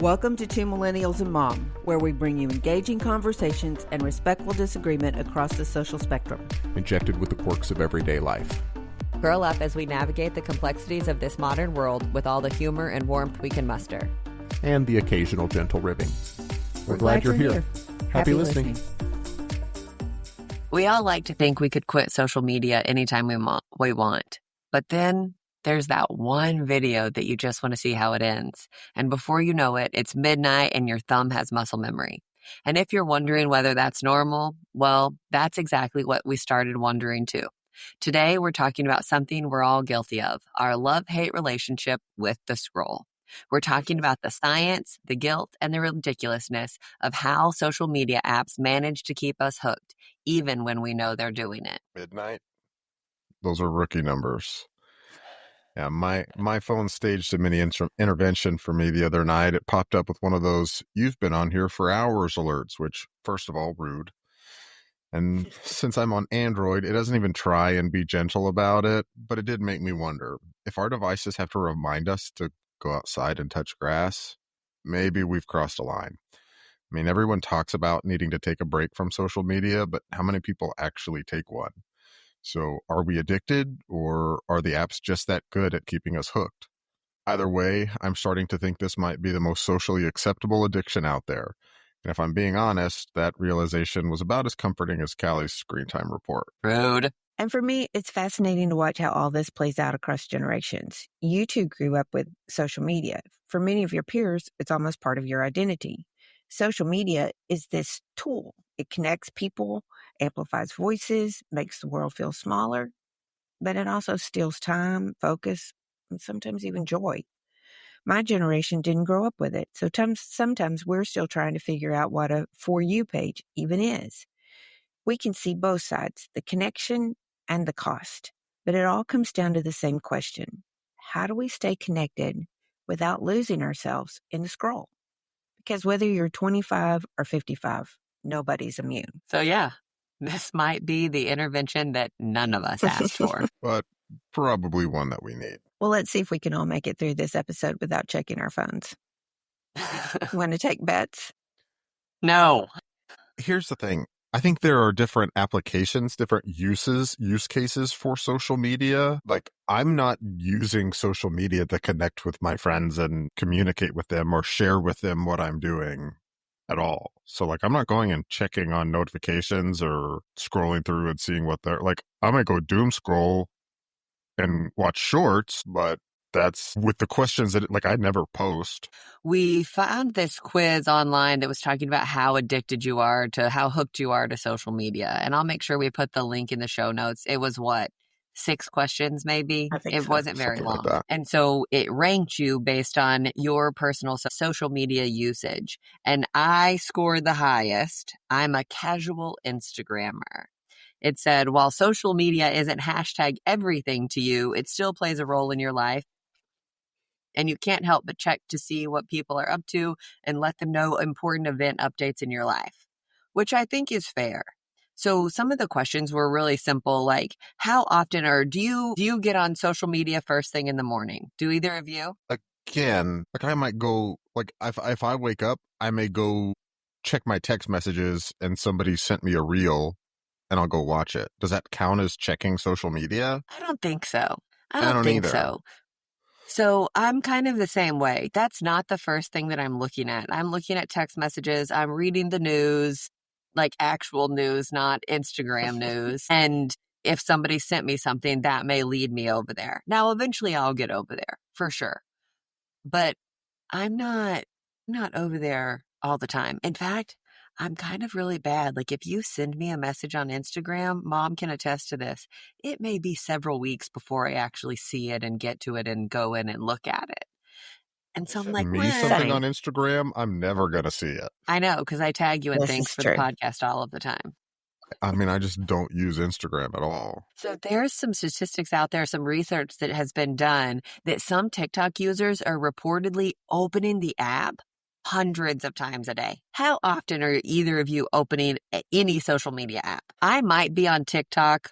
Welcome to Two Millennials and Mom, where we bring you engaging conversations and respectful disagreement across the social spectrum. Injected with the quirks of everyday life. Curl up as we navigate the complexities of this modern world with all the humor and warmth we can muster. And the occasional gentle ribbing. We're glad you're here. Happy listening. We all like to think we could quit social media anytime we want. But then there's that one video that you just want to see how it ends. And before you know it, it's midnight and your thumb has muscle memory. And if you're wondering whether that's normal, well, that's exactly what we started wondering too. Today, we're talking about something we're all guilty of, our love-hate relationship with the scroll. We're talking about the science, the guilt, and the ridiculousness of how social media apps manage to keep us hooked, even when we know they're doing it. Midnight? Those are rookie numbers. Yeah, my phone staged a mini intervention for me the other night. It popped up with one of those, "You've been on here for hours" alerts, which, first of all, rude. And since I'm on Android, it doesn't even try and be gentle about it, but it did make me wonder, if our devices have to remind us to go outside and touch grass, maybe we've crossed a line. I mean, everyone talks about needing to take a break from social media, but how many people actually take one? So are we addicted, or are the apps just that good at keeping us hooked? Either way, I'm starting to think this might be the most socially acceptable addiction out there. And if I'm being honest, that realization was about as comforting as Callie's screen time report. Rude. And for me, it's fascinating to watch how all this plays out across generations. You two grew up with social media. For many of your peers, it's almost part of your identity. Social media is this tool. It connects people, amplifies voices, makes the world feel smaller, but it also steals time, focus, and sometimes even joy. My generation didn't grow up with it, so sometimes we're still trying to figure out what a For You page even is. We can see both sides, the connection and the cost, but it all comes down to the same question. How do we stay connected without losing ourselves in the scroll? Because whether you're 25 or 55, nobody's immune. So yeah, this might be the intervention that none of us asked for. But probably one that we need. Well, let's see if we can all make it through this episode without checking our phones. Want to take bets? No. Here's the thing. I think there are different applications, different use cases for social media. Like, I'm not using social media to connect with my friends and communicate with them or share with them what I'm doing at all. So, like, I'm not going and checking on notifications or scrolling through and seeing what they're like. I might go doom scroll and watch shorts, but that's with the questions that, like, I never post. We found this quiz online that was talking about how addicted you are to, how hooked you are to social media. And I'll make sure we put the link in the show notes. It was 6 questions maybe? I think it so. wasn't very Something long. like that. And so it ranked you based on your personal social media usage. And I scored the highest. I'm a casual Instagrammer. It said, while social media isn't hashtag everything to you, it still plays a role in your life. And you can't help but check to see what people are up to and let them know important event updates in your life, which I think is fair. So some of the questions were really simple, like how often or do you get on social media first thing in the morning? Do either of you? Again, like, I might go, like, if I wake up, I may go check my text messages and somebody sent me a reel and I'll go watch it. Does that count as checking social media? I don't think so. I don't think either. so. So I'm kind of the same way. That's not the first thing that I'm looking at. I'm looking at text messages. I'm reading the news, like actual news, not Instagram news. And if somebody sent me something, that may lead me over there. Now, eventually I'll get over there for sure. But I'm not over there all the time. In fact, I'm kind of really bad. Like, if you send me a message on Instagram, Mom can attest to this. It may be several weeks before I actually see it and get to it and go in and look at it. And so I'm like, me something on Instagram, I'm never going to see it. I know, because I tag you in This things is for true. the podcast all of the time. I mean, I just don't use Instagram at all. So there's some statistics out there, some research that has been done that some TikTok users are reportedly opening the app hundreds of times a day. How often are either of you opening any social media app? I might be on TikTok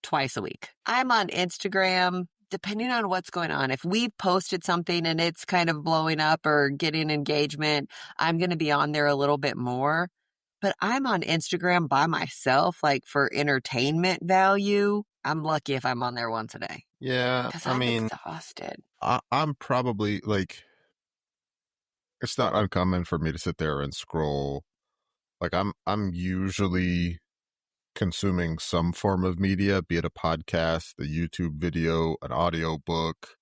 twice a week. I'm on Instagram depending on what's going on, if we posted something and it's kind of blowing up or getting engagement, I'm going to be on there a little bit more. But I'm on Instagram by myself, like for entertainment value. I'm lucky if I'm on there once a day. Yeah, Because I I'm mean, exhausted. I'm probably like, it's not uncommon for me to sit there and scroll. Like I'm usually consuming some form of media, be it a podcast, a YouTube video, an audio book,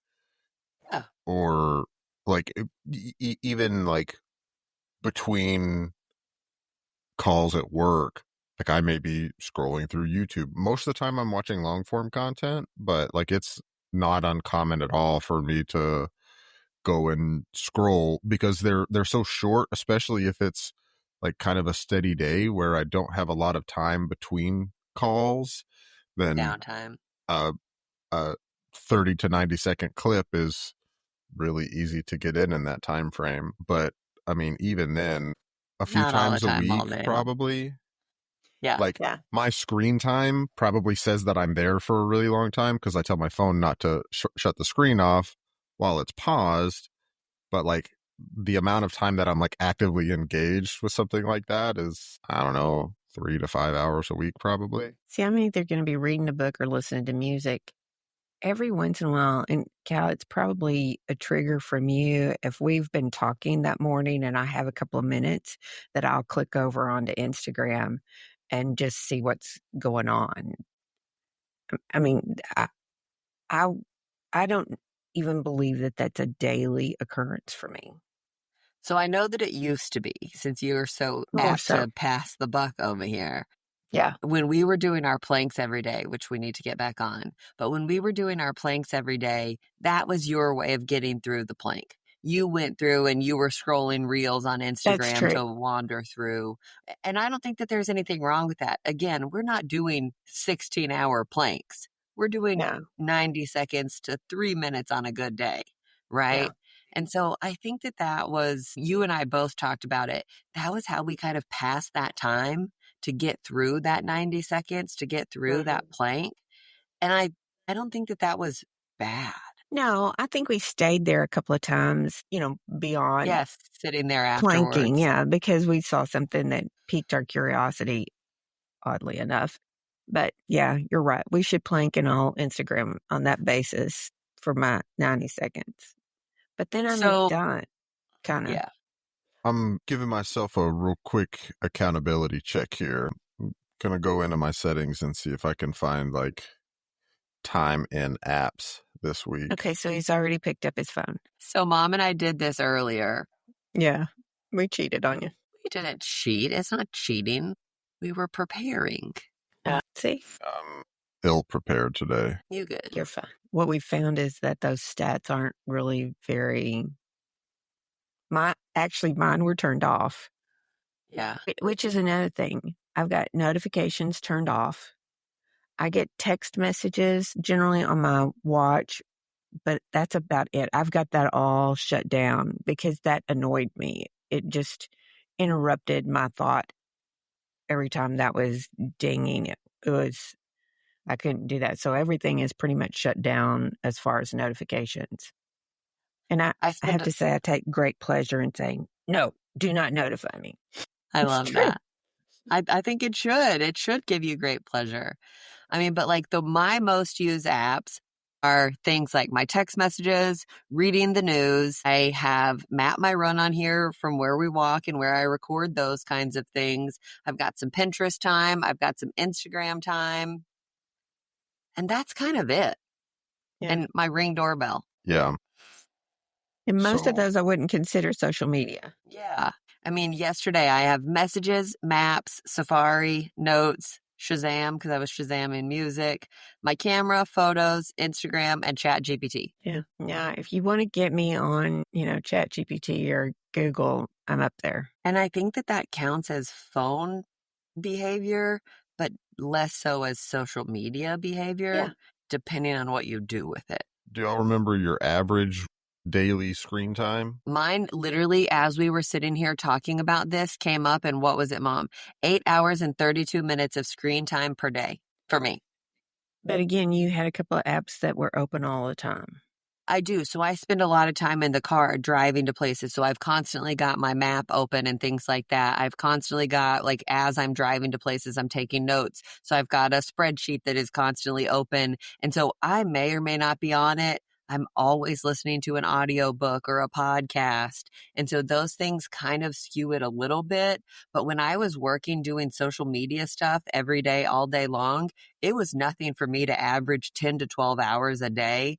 Yeah. or like even like between calls at work, like I may be scrolling through YouTube. Most of the time I'm watching long form content, but like it's not uncommon at all for me to go and scroll because they're so short, especially if it's like kind of a steady day where I don't have a lot of time between calls. Then Downtime. a 30 to 90-second clip is really easy to get in that time frame. But I mean, even then, a few Not all the times a time, all week, day. probably. Yeah. Like Yeah. my screen time probably says that I'm there for a really long time because I tell my phone not to shut the screen off while it's paused. But like the amount of time that I'm like actively engaged with something like that is, I don't know, 3 to 5 hours a week, probably. See, I'm either going to be reading a book or listening to music. Every once in a while, and Cal, it's probably a trigger from you. If we've been talking that morning and I have a couple of minutes, that I'll click over onto Instagram and just see what's going on. I mean, I, I don't even believe that that's a daily occurrence for me. So I know that it used to be, since you're so More apt so. to pass the buck over here. Yeah. When we were doing our planks every day, which we need to get back on, but when we were doing our planks every day, that was your way of getting through the plank. You went through and you were scrolling reels on That's Instagram true. to wander through. And I don't think that there's anything wrong with that. Again, we're not doing 16-hour planks. We're doing No. 90 seconds to 3 minutes on a good day, right? And so I think that that was, you and I both talked about it. That was how we kind of passed that time to get through that 90 seconds, to get through that plank. And I don't think that that was bad. No, I think we stayed there a couple of times, beyond Yes, sitting there planking. afterwards. Yeah, because we saw something that piqued our curiosity, oddly enough. But yeah, you're right. We should plank and all Instagram on that basis for my 90 seconds. But then I'm So, done, kind of. yeah. I'm giving myself a real quick accountability check here. I'm gonna go into my settings and see if I can find like time in apps this week. Okay, so he's already picked up his phone. So Mom and I did this earlier. Yeah, we cheated on you. We didn't cheat. It's not cheating. We were preparing. See, I'm ill prepared today. You good. you're fine. What we found is that those stats aren't really very. Mine were turned off. Yeah. Which is another thing. I've got notifications turned off. I get text messages generally on my watch, but that's about it. I've got that all shut down because that annoyed me. It just interrupted my thought every time that was dinging. I couldn't do that. So everything is pretty much shut down as far as notifications. And I have to say, I take great pleasure in saying, no, do not notify me. I It's love true. that. I think it should. It should give you great pleasure. I mean, but like my most used apps are things like my text messages, reading the news. I have Map My Run on here from where we walk and where I record those kinds of things. I've got some Pinterest time. I've got some Instagram time. And that's kind of it. Yeah. And my Ring doorbell. Yeah. And most of So- those I wouldn't consider social media. Yeah. I mean, yesterday I have messages, maps, Safari, notes, Shazam, because I was Shazamming music, my camera, photos, Instagram, and Chat GPT. Yeah. Yeah. If you want to get me on, Chat GPT or Google, I'm up there. And I think that that counts as phone behavior, but less so as social media behavior, depending on what you do with it. Do y'all remember your average daily screen time? Mine, literally, as we were sitting here talking about this, came up, and what was it, Mom? 8 hours and 32 minutes of screen time per day for me. But again, you had a couple of apps that were open all the time. I do. So I spend a lot of time in the car driving to places. So I've constantly got my map open and things like that. I've constantly got, like, as I'm driving to places, I'm taking notes. So I've got a spreadsheet that is constantly open. And so I may or may not be on it. I'm always listening to an audiobook or a podcast. And so those things kind of skew it a little bit. But when I was working doing social media stuff every day, all day long, it was nothing for me to average 10 to 12 hours a day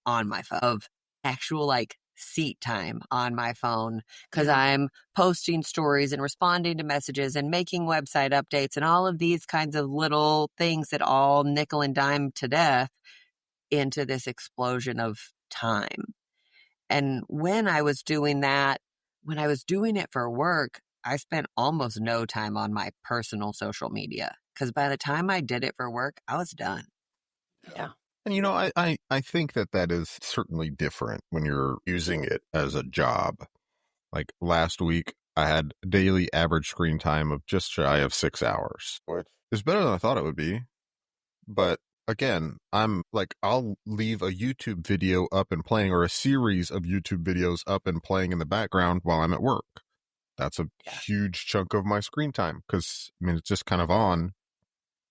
on my phone of actual, like, seat time on my phone, because I'm posting stories and responding to messages and making website updates and all of these kinds of little things that all nickel and dime to death into this explosion of time. And when I was doing that, when I was doing it for work, I spent almost no time on my personal social media, because by the time I did it for work, I was done. Yeah. And, I think that is certainly different when you're using it as a job. Like last week, I had a daily average screen time of just shy of 6 hours, which is better than I thought it would be. But again, I'm like, I'll leave a YouTube video up and playing, or a series of YouTube videos up and playing in the background while I'm at work. That's a huge chunk of my screen time, because, it's just kind of on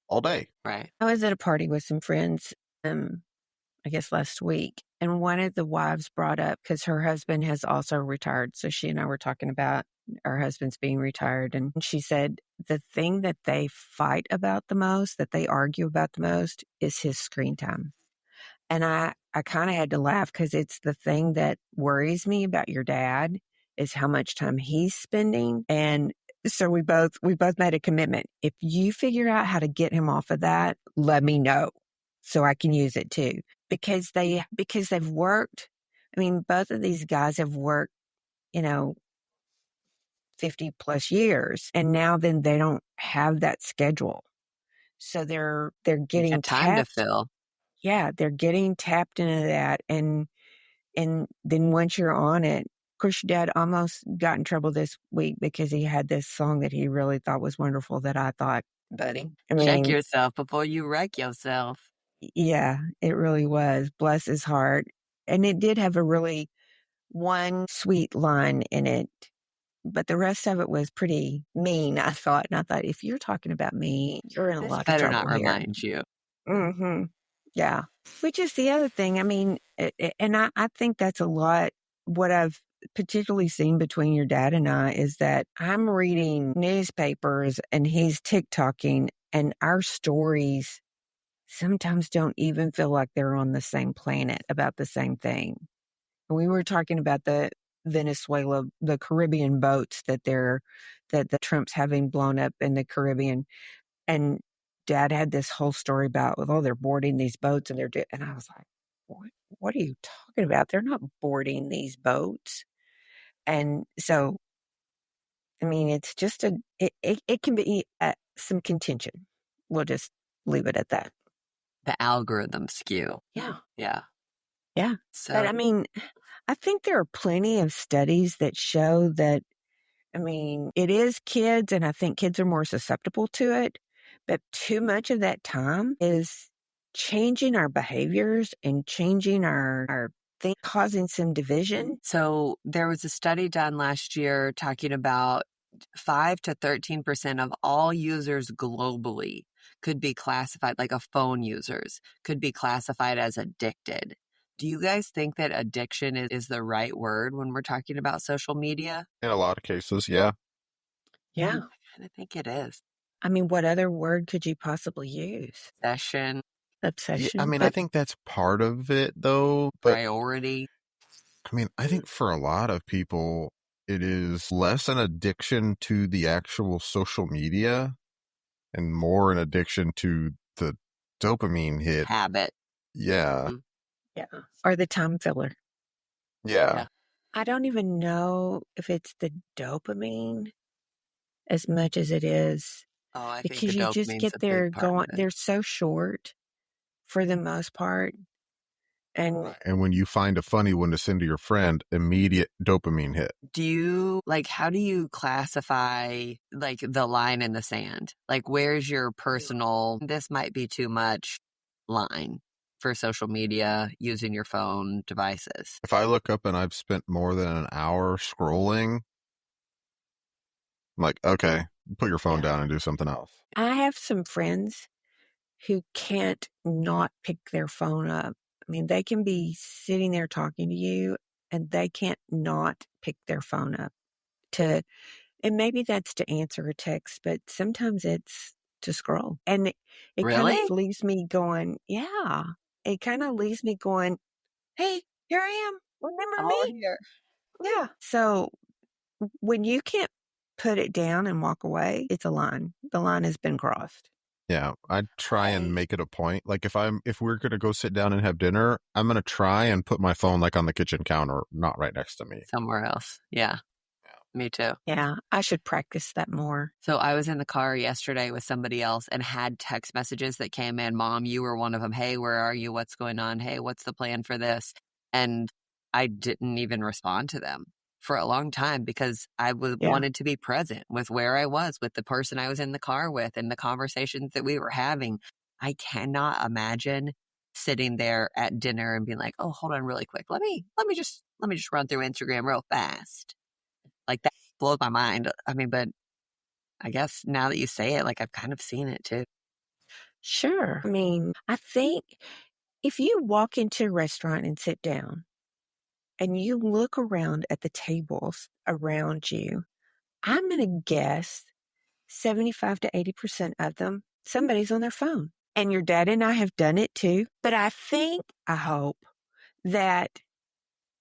all day. Right. I was at a party with some friends, I guess last week, and one of the wives brought up, because her husband has also retired. So she and I were talking about our husbands being retired. And she said the thing that they fight about the most, that they argue about the most, is his screen time. And I kind of had to laugh, because it's the thing that worries me about your dad is how much time he's spending. And so we both made a commitment. If you figure out how to get him off of that, let me know so I can use it too. Because they've worked. I mean, both of these guys have worked, 50 plus years, and now then they don't have that schedule. So they're getting time to tapped. fill. Yeah, they're getting tapped into that. And then once you're on it, of course, your dad almost got in trouble this week because he had this song that he really thought was wonderful that I thought, buddy, Check yourself before you wreck yourself. Yeah, it really was. Bless his heart. And it did have a really one sweet line in it, but the rest of it was pretty mean, I thought. And I thought, if you're talking about me, you're in a lot of Better trouble not here. remind you. Mm-hmm. Yeah. Which is the other thing. I mean, and I think that's a lot. What I've particularly seen between your dad and I is that I'm reading newspapers and he's TikToking, and our stories sometimes don't even feel like they're on the same planet about the same thing. We were talking about the Venezuela, the Caribbean boats that the Trump's having blown up in the Caribbean. And Dad had this whole story about, they're boarding these boats, and and I was like, what are you talking about? They're not boarding these boats. And so, I mean, it's just it can be some contention. We'll just leave it at that. The algorithm skew. Yeah. Yeah. Yeah. So, But I mean, I think there are plenty of studies that show that, I mean, it is kids, and I think kids are more susceptible to it, but too much of that time is changing our behaviors and changing our thing, causing some division. So there was a study done last year talking about 5 to 13% of all users globally could be classified, like phone users, could be classified as addicted. Do you guys think that addiction is the right word when we're talking about social media? In a lot of cases, yeah. Yeah. I kind of think it is. I mean, what other word could you possibly use? Obsession, Obsession. Yeah, I think that's part of it, though. But priority. I think for a lot of people, it is less an addiction to the actual social media and more an addiction to the dopamine hit. Habit. Yeah. Mm-hmm. Yeah. Or the time filler. Yeah. I don't even know if it's the dopamine as much as it is. Oh, I think Because the you just dopamine's get a there big part going, of it. they're so short for the most part. And when you find a funny one to send to your friend, immediate dopamine hit. How do you classify the line in the sand? Like, where's your personal, this might be too much line for social media, using your phone devices? If I look up and I've spent more than an hour scrolling, I'm like, okay, put your phone down and do something else. I have some friends who can't not pick their phone up. I mean, they can be sitting there talking to you and they can't not pick their phone up and maybe that's to answer a text, but sometimes it's to scroll. And it kind Really? of leaves me going, yeah, it kind of leaves me going, hey, here I am. Remember me? Here. Yeah. So when you can't put it down and walk away, it's a line. The line has been crossed. Yeah, I'd try and make it a point. Like if we're gonna go sit down and have dinner, I'm gonna try and put my phone like on the kitchen counter, not right next to me. Somewhere else. Yeah. Me too. Yeah, I should practice that more. So I was in the car yesterday with somebody else and had text messages that came in. Mom, you were one of them. Hey, where are you? What's going on? Hey, what's the plan for this? And I didn't even respond to them for a long time because I wanted to be present with where I was, with the person I was in the car with and the conversations that we were having. I cannot imagine sitting there at dinner and being like, oh, hold on really quick. Let me just run through Instagram real fast. Like that blows my mind. I mean, but I guess now that you say it, like I've kind of seen it too. Sure. I mean, I think if you walk into a restaurant and sit down and you look around at the tables around you, I'm going to guess 75 to 80% of them, somebody's on their phone. And your dad and I have done it too. But I hope that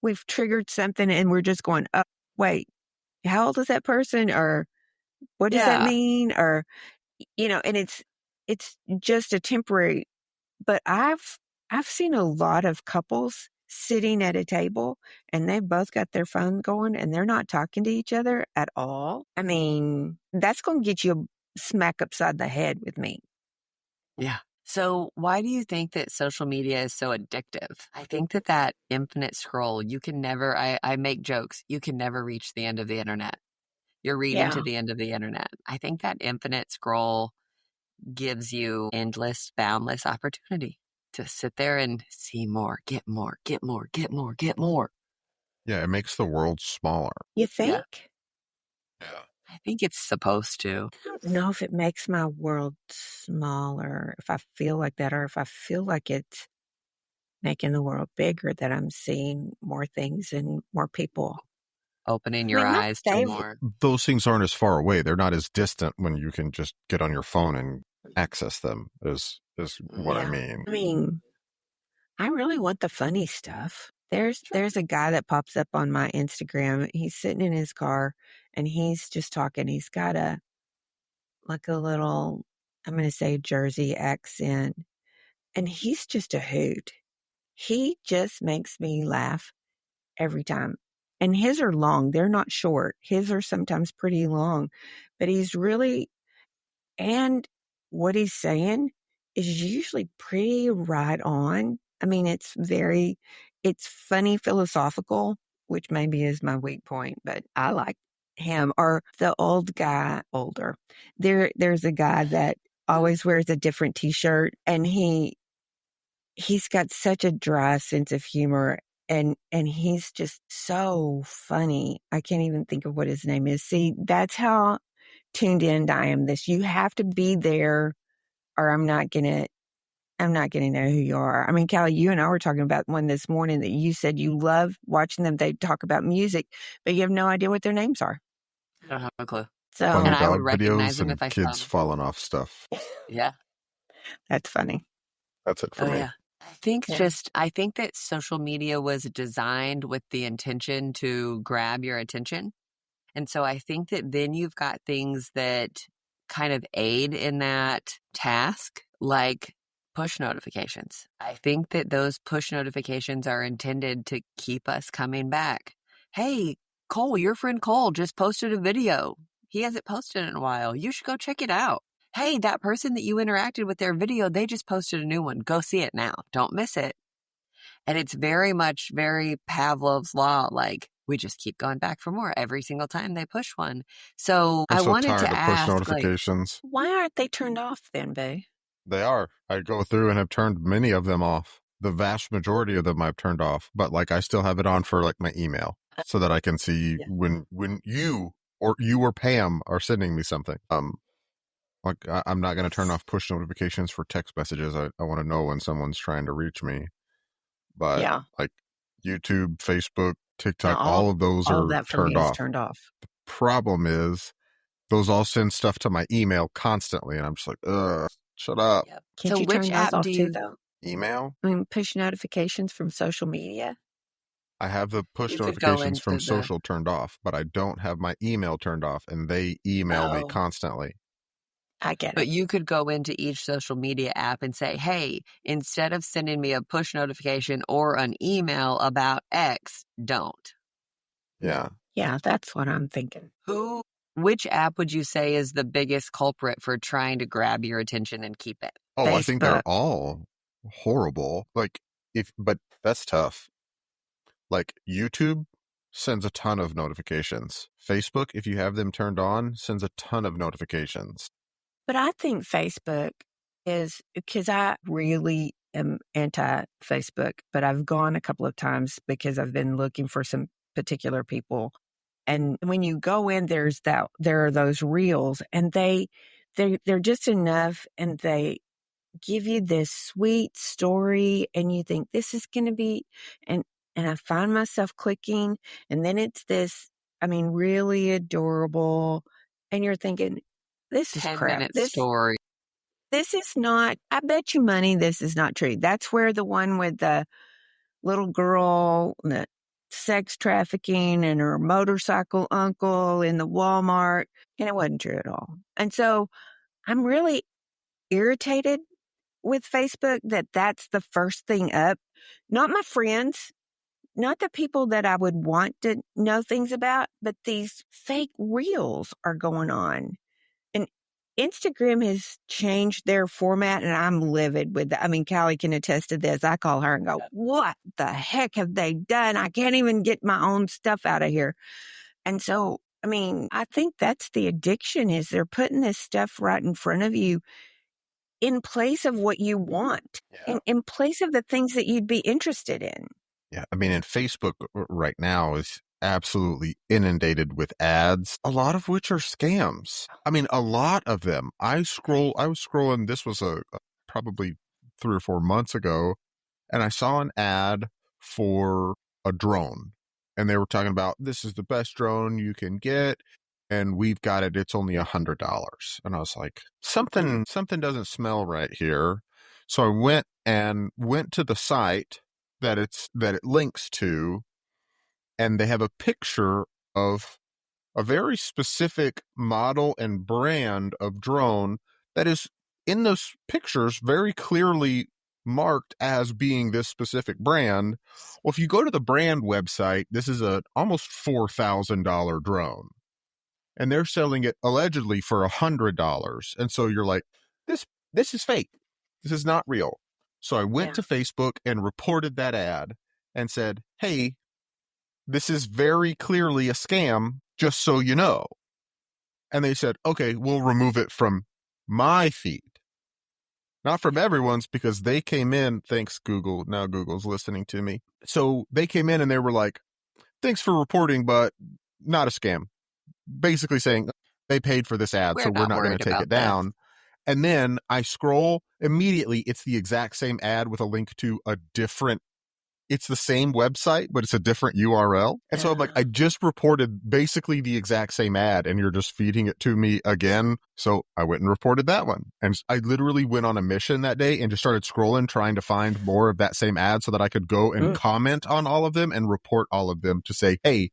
we've triggered something and we're just going, oh, wait, how old is that person? Or what does that mean? Or, and it's just a temporary, but I've seen a lot of couples sitting at a table and they've both got their phone going and they're not talking to each other at all. I mean, that's going to get you a smack upside the head with me. Yeah. So why do you think that social media is so addictive? I think that infinite scroll, you can never, I make jokes, you can never reach the end of the internet. You're reading to the end of the internet. I think that infinite scroll gives you endless, boundless opportunity to sit there and see more, get more, get more, get more, get more. Yeah, it makes the world smaller. You think? Yeah. I think it's supposed to. I don't know if it makes my world smaller, if I feel like that, or if I feel like it's making the world bigger, that I'm seeing more things and more people. Opening your eyes to more. Those things aren't as far away. They're not as distant when you can just get on your phone and access them, is what I mean. I mean, I really want the funny stuff. There's a guy that pops up on my Instagram. He's sitting in his car and he's just talking. He's got a little, I'm going to say Jersey accent, and he's just a hoot. He just makes me laugh every time. And his are long. They're not short. His are sometimes pretty long, but he's really, and what he's saying is usually pretty right on. I mean, it's funny, philosophical, which maybe is my weak point, but I like him. Or the old guy, older. There's a guy that always wears a different t-shirt, and he's got such a dry sense of humor, and he's just so funny. I can't even think of what his name is. See, that's how tuned in I am. You have to be there, or I'm not gonna know who you are. I mean, Callie, you and I were talking about one this morning that you said you love watching them. They talk about music, but you have no idea what their names are. I don't have a clue. So, Funny and I would dog recognize videos them and if I kids saw them. falling off stuff. Yeah. That's funny. That's it for me. Yeah. I think that social media was designed with the intention to grab your attention. And so I think that then you've got things that kind of aid in that task, like push notifications. I think that those push notifications are intended to keep us coming back. Hey, Cole, your friend Cole just posted a video. He hasn't posted in a while. You should go check it out. Hey, that person that you interacted with their video, they just posted a new one. Go see it now. Don't miss it. And it's very Pavlov's law. Like, we just keep going back for more every single time they push one. So I'm I so wanted tired to of push ask, notifications. Why aren't they turned off then, Boo? They are. I go through and have turned many of them off. The vast majority of them I've turned off, but like I still have it on for like my email so that I can see Yeah. when you or Pam are sending me something. Like I'm not going to turn off push notifications for text messages. I want to know when someone's trying to reach me. But Yeah. like YouTube, Facebook, TikTok, Now, all of those all of are that for turned me is off. turned off. Problem is, those all send stuff to my email constantly, and I'm just like, ugh, shut up. Yep. Can't So you turn which those app off do too, you though? Email? I mean, push notifications from social media. I have the push you could go notifications from into the social turned off, but I don't have my email turned off, and they email me Oh, constantly. I get but it. you could go into each social media app and say, hey, instead of sending me a push notification or an email about X, don't. Yeah. Yeah, that's what I'm thinking. Which app would you say is the biggest culprit for trying to grab your attention and keep it? Oh, I think they're Facebook. all horrible. Like, but that's tough. Like, YouTube sends a ton of notifications. Facebook, if you have them turned on, sends a ton of notifications. But I think Facebook is because I really am anti Facebook, but I've gone a couple of times because I've been looking for some particular people. And when you go in, there are those reels, and they're just enough, and they give you this sweet story, and you think this is going to be, and I find myself clicking, and then it's this, I mean, really adorable, and you're thinking, this is crap. 10-minute story. This is not, I bet you money this is not true. That's where the one with the little girl, the sex trafficking, and her motorcycle uncle in the Walmart, and it wasn't true at all. And so I'm really irritated with Facebook that that's the first thing up. Not my friends, not the people that I would want to know things about, but these fake reels are going on. And Instagram has changed their format, and I'm livid with that. I mean, Callie can attest to this. I call her and go, what the heck have they done? I can't even get my own stuff out of here. And so, I mean, I think that's the addiction is they're putting this stuff right in front of you in place of what you want, in place of the things that you'd be interested in. Yeah. I mean, and Facebook right now is absolutely inundated with ads, a lot of which are scams. I mean, a lot of them. I was scrolling, this was probably 3 or 4 months ago, and I saw an ad for a drone. And they were talking about, this is the best drone you can get, and we've got it. It's only $100. And I was like, something doesn't smell right here. So I went to the site that it links to, and they have a picture of a very specific model and brand of drone that is in those pictures very clearly marked as being this specific brand. Well, if you go to the brand website, this is a almost $4,000 drone, and they're selling it allegedly for $100. And so you're like, this is fake. This is not real. So I went to Facebook and reported that ad and said, hey, this is very clearly a scam, just so you know. And they said, okay, we'll remove it from my feed. Not from everyone's, because they came in, thanks Google, now Google's listening to me. So they came in and they were like, thanks for reporting, but not a scam. Basically saying they paid for this ad, so we're not going to take it down. And then I scroll, immediately it's the exact same ad with a link to a different, it's the same website, but it's a different URL. And so I'm like, I just reported basically the exact same ad, and you're just feeding it to me again. So I went and reported that one. And I literally went on a mission that day and just started scrolling, trying to find more of that same ad so that I could go and comment on all of them and report all of them to say, hey,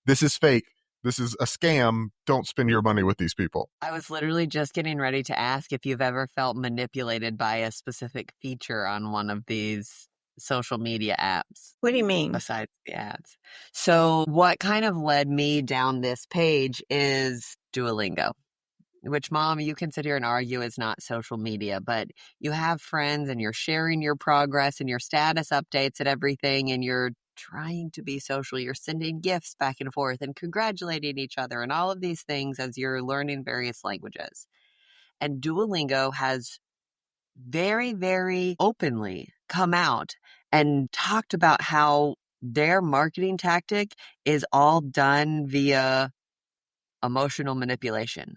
this is fake. This is a scam. Don't spend your money with these people. I was literally just getting ready to ask if you've ever felt manipulated by a specific feature on one of these social media apps. What do you mean? Besides the ads. So what kind of led me down this page is Duolingo, which, Mom, you can sit here and argue is not social media, but you have friends and you're sharing your progress and your status updates and everything, and you're trying to be social. You're sending gifts back and forth and congratulating each other and all of these things as you're learning various languages. And Duolingo has very, very openly come out and talked about how their marketing tactic is all done via emotional manipulation.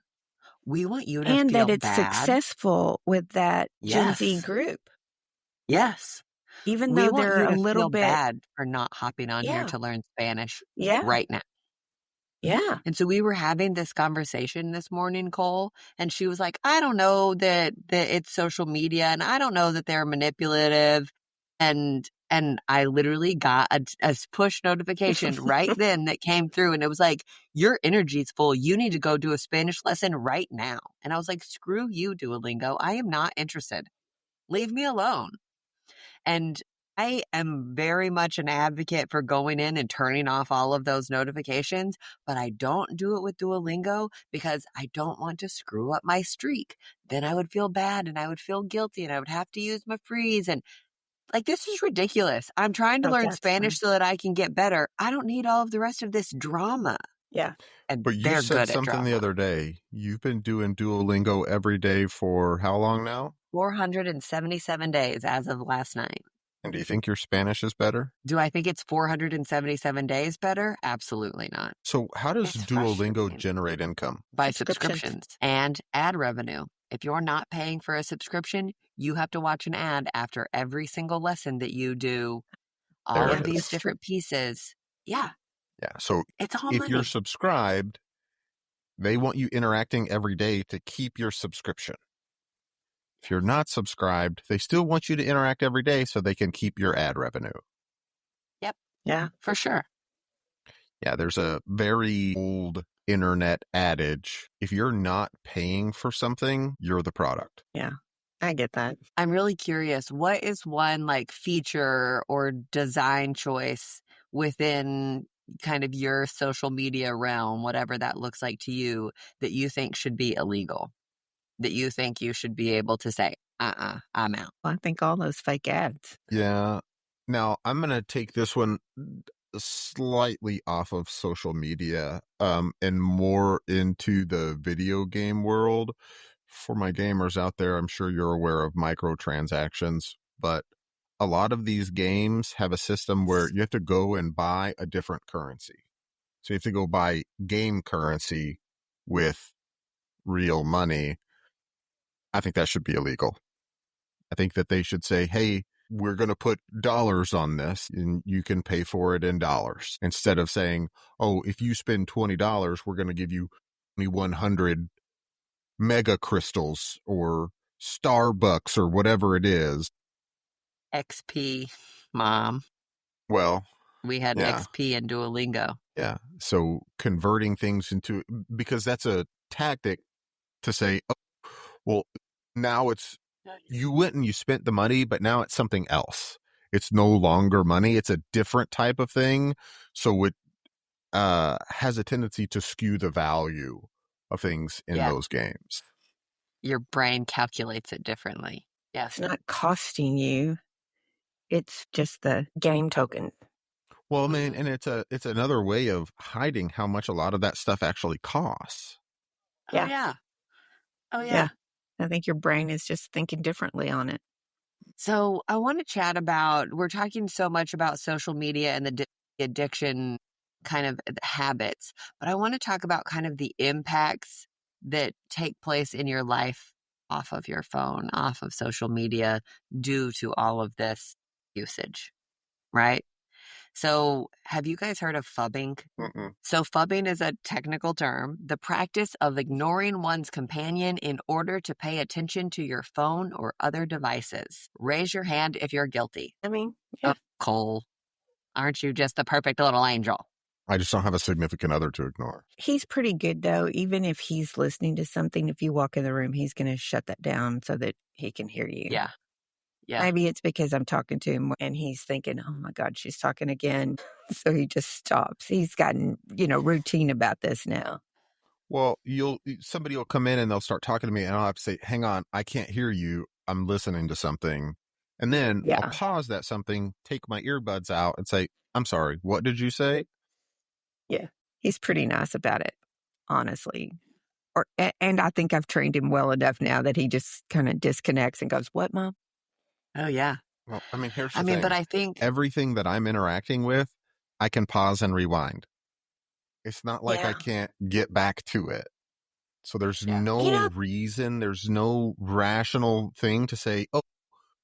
We want you to And feel that it's bad. successful with that Gen Z Yes. group. Yes. Even We though want they're you a to little feel bit, bad for not hopping on here yeah, to learn Spanish yeah, right now. yeah. And so we were having this conversation this morning, Cole, and she was like, I don't know that it's social media, and I don't know that they're manipulative. And I literally got a push notification right then that came through, and it was like, your energy's full. You need to go do a Spanish lesson right now. And I was like, screw you, Duolingo. I am not interested. Leave me alone. And I am very much an advocate for going in and turning off all of those notifications, but I don't do it with Duolingo because I don't want to screw up my streak. Then I would feel bad and I would feel guilty and I would have to use my freeze. And like, this is ridiculous. I'm trying to Oh, learn that's Spanish fine. so that I can get better. I don't need all of the rest of this drama. Yeah. And But you they're said good at something the drama. other day. You've been doing Duolingo every day for how long now? 477 days as of last night. And do you think your Spanish is better? Do I think it's 477 days better? Absolutely not. So how does It's Duolingo frustrating. generate income? By Subscriptions. subscriptions and ad revenue. If you're not paying for a subscription, you have to watch an ad after every single lesson that you do. All There of it these is. different pieces. Yeah, Yeah. So it's all if you're money. subscribed, they want you interacting every day to keep your subscription. If you're not subscribed, they still want you to interact every day so they can keep your ad revenue. Yep, Yeah. for sure. Yeah, there's a very old internet adage. If you're not paying for something, you're the product. Yeah. I get that. I'm really curious. What is one like feature or design choice within kind of your social media realm, whatever that looks like to you, that you think should be illegal? That you think you should be able to say, I'm out. Well, I think all those fake ads. Yeah. Now, I'm going to take this one slightly off of social media and more into the video game world. For my gamers out there, I'm sure you're aware of microtransactions, but a lot of these games have a system where you have to go and buy a different currency. So you have to go buy game currency with real money. I think that should be illegal. I think that they should say, hey, we're going to put dollars on this and you can pay for it in dollars, instead of saying, oh, if you spend $20, we're going to give you 100 mega crystals or Starbucks or whatever it is. XP, Mom. Well, We had yeah. XP and Duolingo. Yeah. So converting things into, because that's a tactic to say, oh, well, now you went and you spent the money, but now it's something else. It's no longer money. It's a different type of thing. So it has a tendency to skew the value of things in those games. Your brain calculates it differently. Yes. It's not costing you. It's just the game token. Well, I mean, and it's another way of hiding how much a lot of that stuff actually costs. Yeah. Oh, yeah. Oh, yeah. Yeah. I think your brain is just thinking differently on it. So I want to chat about, we're talking so much about social media and the addiction kind of habits, but I want to talk about kind of the impacts that take place in your life off of your phone, off of social media, due to all of this usage, right? So have you guys heard of phubbing? Mm-mm. So phubbing is a technical term, the practice of ignoring one's companion in order to pay attention to your phone or other devices. Raise your hand if you're guilty. I mean, yeah. Oh, Cole, aren't you just the perfect little angel? I just don't have a significant other to ignore. He's pretty good, though. Even if he's listening to something, if you walk in the room, he's going to shut that down so that he can hear you. Yeah. Yeah. Maybe it's because I'm talking to him and he's thinking, oh my God, she's talking again. So he just stops. He's gotten, routine about this now. Well, somebody will come in and they'll start talking to me and I'll have to say, hang on, I can't hear you. I'm listening to something. And then I'll pause that something, take my earbuds out and say, I'm sorry, what did you say? Yeah. He's pretty nice about it, honestly. And I think I've trained him well enough now that he just kind of disconnects and goes, "What, Mom?" Oh, yeah. Well, I mean, here's I the mean, thing. but I think, Everything that I'm interacting with, I can pause and rewind. It's not like I Yeah. can't get back to it. So there's yeah. no reason, there's no rational thing to say, oh,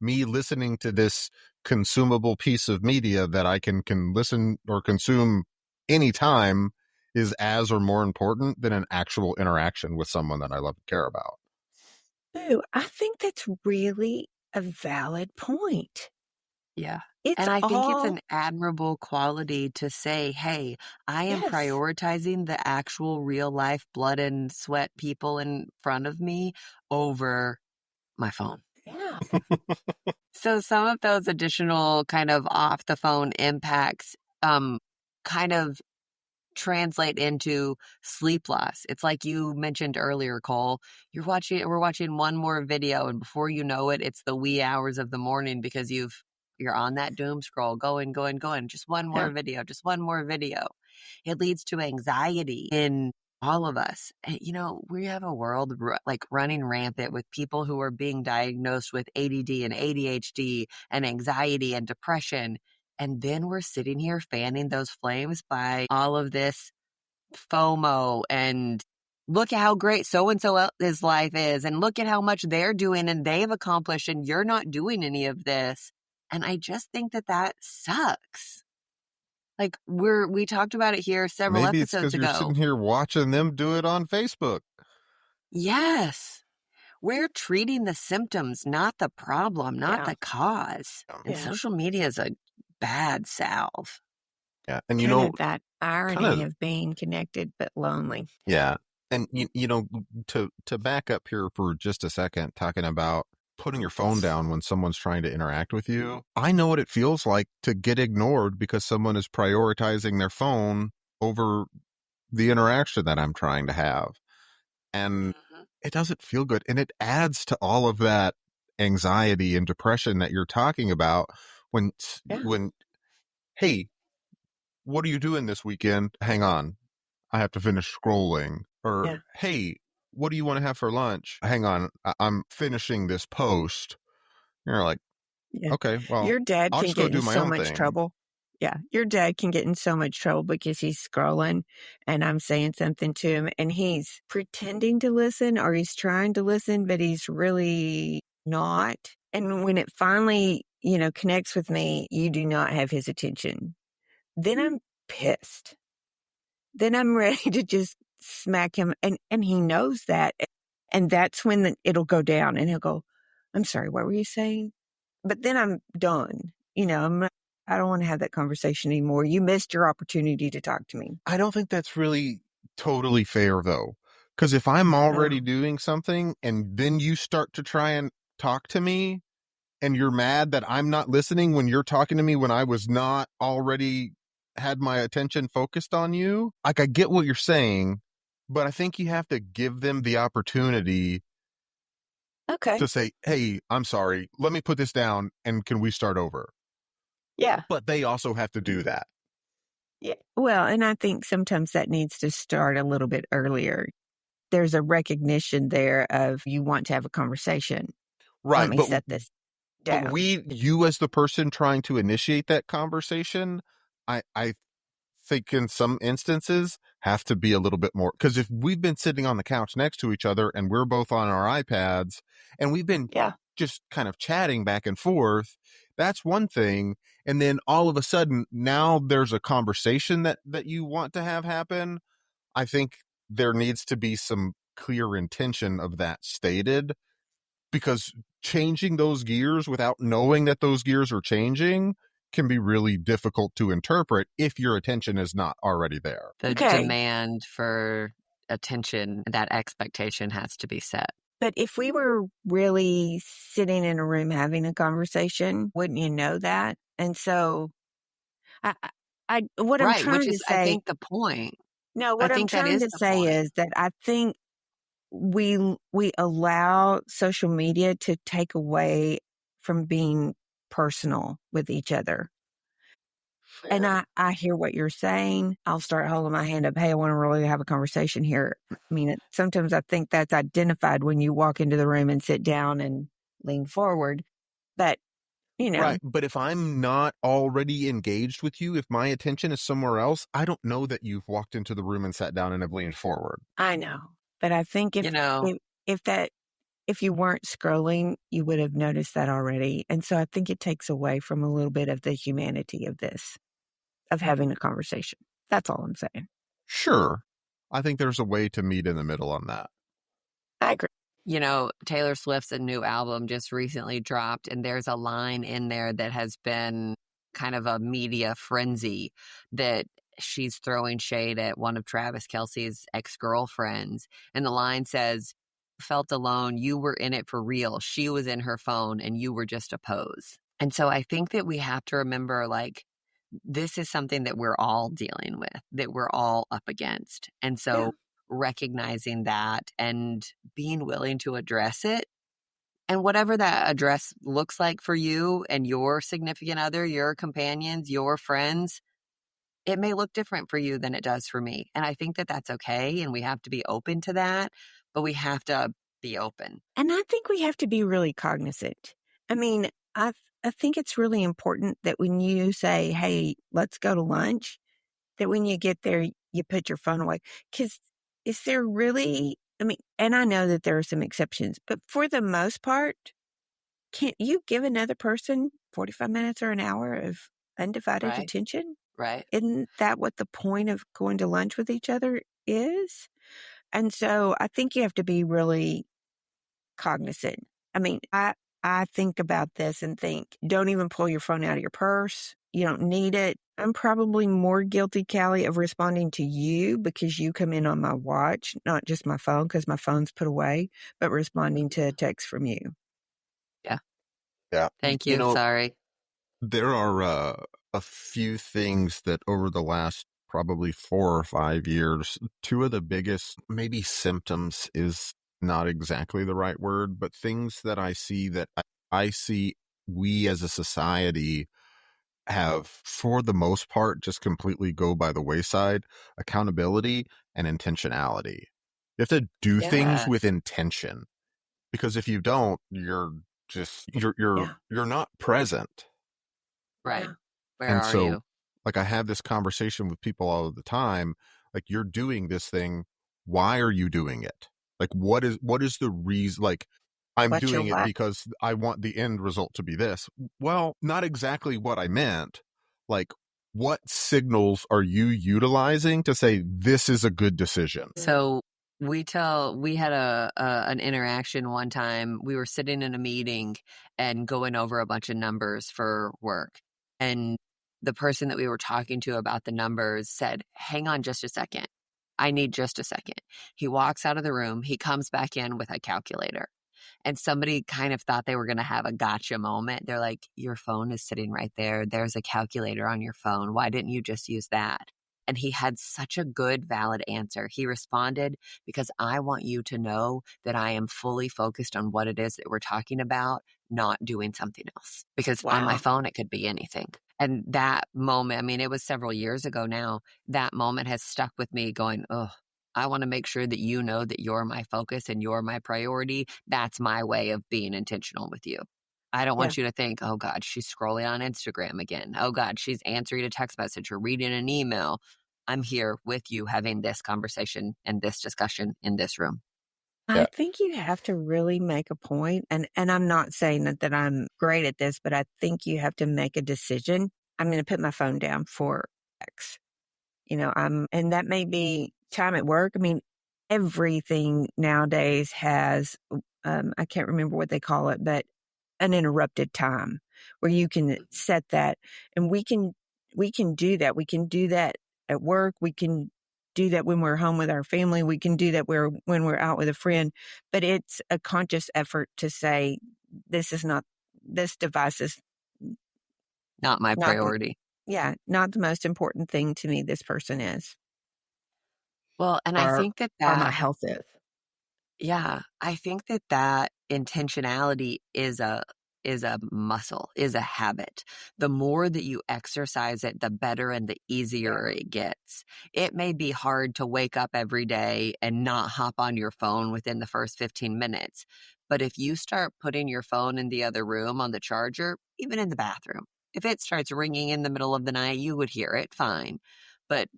me listening to this consumable piece of media that I can listen or consume anytime is as or more important than an actual interaction with someone that I love and care about. Ooh, I think that's really a valid point. Yeah. It's And I think it's all an admirable quality to say, hey, I am yes. prioritizing the actual real life blood and sweat people in front of me over my phone. Yeah. So some of those additional kind of off the phone impacts kind of translate into sleep loss. It's like you mentioned earlier, Cole. We're watching one more video, and before you know it, it's the wee hours of the morning because you're on that doom scroll, going, going, going. Just one more Yeah. video, just one more video. It leads to anxiety in all of us. And, we have a world like running rampant with people who are being diagnosed with ADD and ADHD and anxiety and depression. And then we're sitting here fanning those flames by all of this FOMO and look at how great so-and-so's life is and look at how much they're doing and they've accomplished and you're not doing any of this. And I just think that sucks. Like we talked about it here several Maybe it's episodes because you're ago. sitting here watching them do it on Facebook. Yes. We're treating the symptoms, not the problem, not Yeah. the cause. And Yeah. social media is a bad salve. Yeah. And, Kind of that kind irony of, of being connected but lonely. yeah. And, to back up here for just a second, talking about putting your phone down when someone's trying to interact with you. I know what it feels like to get ignored because someone is prioritizing their phone over the interaction that I'm trying to have. And it doesn't feel good. And it adds to all of that anxiety and depression that you're talking about when, hey, what are you doing this weekend? Hang on. I have to finish scrolling. Or, Yeah. hey, what do you want to have for lunch? Hang on. I'm finishing this post. You're like, Yeah. okay, well, Your dad I'll can just go get in do my so own much thing. trouble. Yeah. Your dad can get in so much trouble because he's scrolling and I'm saying something to him and he's pretending to listen or he's trying to listen, but he's really not. And when it finally, connects with me, you do not have his attention. Then I'm pissed. Then I'm ready to just smack him. And he knows that. And that's when it'll go down and he'll go, I'm sorry, what were you saying? But then I'm done. I don't want to have that conversation anymore. You missed your opportunity to talk to me. I don't think that's really totally fair, though. Because if I'm already doing something and then you start to try and talk to me and you're mad that I'm not listening when you're talking to me when I was not already had my attention focused on you, like I get what you're saying, but I think you have to give them the opportunity Okay. to say, hey, I'm sorry, let me put this down and can we start over? Yeah. But they also have to do that. Yeah. Well, and I think sometimes that needs to start a little bit earlier. There's a recognition there of you want to have a conversation. Let Right. me set this down. You as the person trying to initiate that conversation, I think in some instances have to be a little bit more, because if we've been sitting on the couch next to each other and we're both on our iPads and we've been just kind of chatting back and forth, that's one thing. And then all of a sudden now there's a conversation that you want to have happen. I think there needs to be some clear intention of that stated, because changing those gears without knowing that those gears are changing can be really difficult to interpret if your attention is not already there. The Okay. demand for attention, that expectation has to be set. But if we were really sitting in a room having a conversation, wouldn't you know that? And so what I'm trying which to is, I say, think, the point. no, I what I'm think that trying is to the say point. is that I think we allow social media to take away from being personal with each other. And I hear what you're saying. I'll start holding my hand up. Hey, I want to really have a conversation here. I mean, sometimes I think that's identified when you walk into the room and sit down and lean forward. But, Right. But if I'm not already engaged with you, if my attention is somewhere else, I don't know that you've walked into the room and sat down and have leaned forward. I know. But I think if you weren't scrolling, you would have noticed that already. And so I think it takes away from a little bit of the humanity of this, of having a conversation. That's all I'm saying. Sure. I think there's a way to meet in the middle on that. I agree. Taylor Swift's new album just recently dropped, and there's a line in there that has been kind of a media frenzy that she's throwing shade at one of Travis Kelce's ex-girlfriends. And the line says, "Felt alone, you were in it for real. She was in her phone and you were just a pose." And so I think that we have to remember, like, this is something that we're all dealing with, that we're all up against. And so recognizing that and being willing to address it, and whatever that address looks like for you and your significant other, your companions, your friends, it may look different for you than it does for me. And I think that that's okay. And we have to be open to that, but we have to be open. And I think we have to be really cognizant. I mean, I think it's really important that when you say, hey, let's go to lunch, that when you get there, you put your phone away. Because is there really, I mean, and I know that there are some exceptions, but for the most part, can't you give another person 45 minutes or an hour of undivided attention? Right. Isn't that what the point of going to lunch with each other is? And so I think you have to be really cognizant. I mean, I think about this and think, don't even pull your phone out of your purse. You don't need it. I'm probably more guilty, Callie, of responding to you because you come in on my watch, not just my phone because my phone's put away, but responding to a text from you. Yeah. Yeah. Thank you. Sorry. There are a few things that over the last probably 4 or 5 years, two of the biggest, maybe symptoms is not exactly the right word, but things that I see we as a society have, for the most part, just completely go by the wayside: accountability and intentionality. You have to do things with intention, because if you don't, you're not present. Right. Where And are so, you? like, I have this conversation with people all of the time. Like, you're doing this thing. Why are you doing it? Like, what is the reason? Like, I'm What's your doing it why? because I want the end result to be this. Well, not exactly what I meant. Like, what signals are you utilizing to say this is a good decision? So we had an interaction one time. We were sitting in a meeting and going over a bunch of numbers for work. And the person that we were talking to about the numbers said, "Hang on just a second. I need just a second." He walks out of the room. He comes back in with a calculator. And somebody kind of thought they were going to have a gotcha moment. They're like, "Your phone is sitting right there. There's a calculator on your phone. Why didn't you just use that?" And he had such a good, valid answer. He responded, "Because I want you to know that I am fully focused on what it is that we're talking about, not doing something else. Because on my phone, it could be anything." And that moment, I mean, it was several years ago now, that moment has stuck with me going, oh, I want to make sure that you know that you're my focus and you're my priority. That's my way of being intentional with you. I don't want you to think, oh God, she's scrolling on Instagram again. Oh God, she's answering a text message or reading an email. I'm here with you having this conversation and this discussion in this room. I think you have to really make a point, and I'm not saying that I'm great at this, but I think you have to make a decision. I'm going to put my phone down for X. And that may be time at work. I mean, everything nowadays has, I can't remember what they call it, but an interrupted time where you can set that, and we can do that. We can do that at work. We can do that when we're home with our family. We can do that when we're out with a friend, but it's a conscious effort to say, this device is not my priority. Not the most important thing to me. This person is. Well, and I think that my health is. Yeah, I think that intentionality is a is a muscle, is a habit. The more that you exercise it, the better and the easier it gets. It may be hard to wake up every day and not hop on your phone within the first 15 minutes. But if you start putting your phone in the other room on the charger, even in the bathroom, if it starts ringing in the middle of the night, you would hear it, fine. But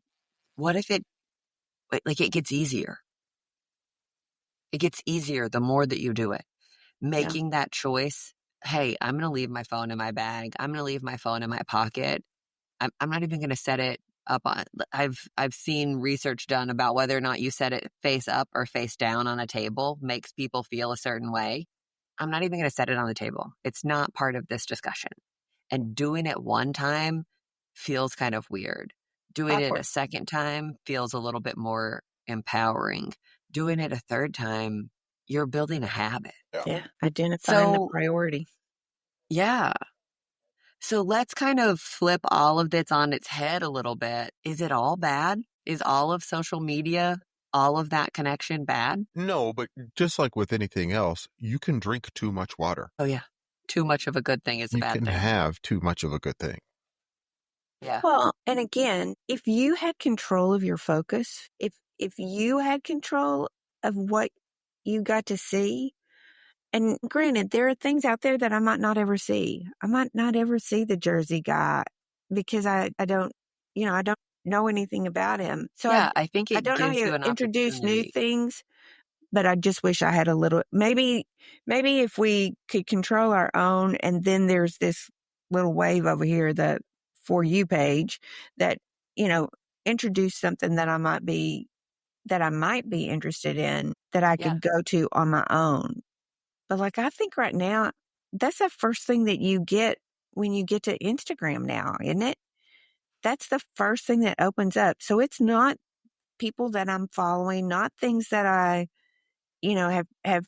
what if it gets easier? It gets easier the more that you do it. Making that choice, hey, I'm going to leave my phone in my bag. I'm going to leave my phone in my pocket. I'm not even going to set it up on. I've seen research done about whether or not you set it face up or face down on a table makes people feel a certain way. I'm not even going to set it on the table. It's not part of this discussion. And doing it one time feels kind of weird. Doing it a second time feels a little bit more empowering. Doing it a third time, you're building a habit. Yeah. Identifying the priority. Yeah. So let's kind of flip all of this on its head a little bit. Is it all bad? Is all of social media, all of that connection bad? No, but just like with anything else, you can drink too much water. Oh, yeah. Too much of a good thing is a bad thing. You can have too much of a good thing. Yeah. Well, and again, if you had control of your focus, if you had control of what you got to see, and granted, there are things out there that I might not ever see. I might not ever see the Jersey guy because I don't, I don't know anything about him. So yeah, I think it I don't know how gives you to an introduce new opportunity. things, but I just wish I had a little, maybe if we could control our own, and then there's this little wave over here, the For You page that, introduce something that I might be interested in that I could go to on my own. But I think right now, that's the first thing that you get when you get to Instagram now, isn't it? That's the first thing that opens up. So it's not people that I'm following, not things that I, have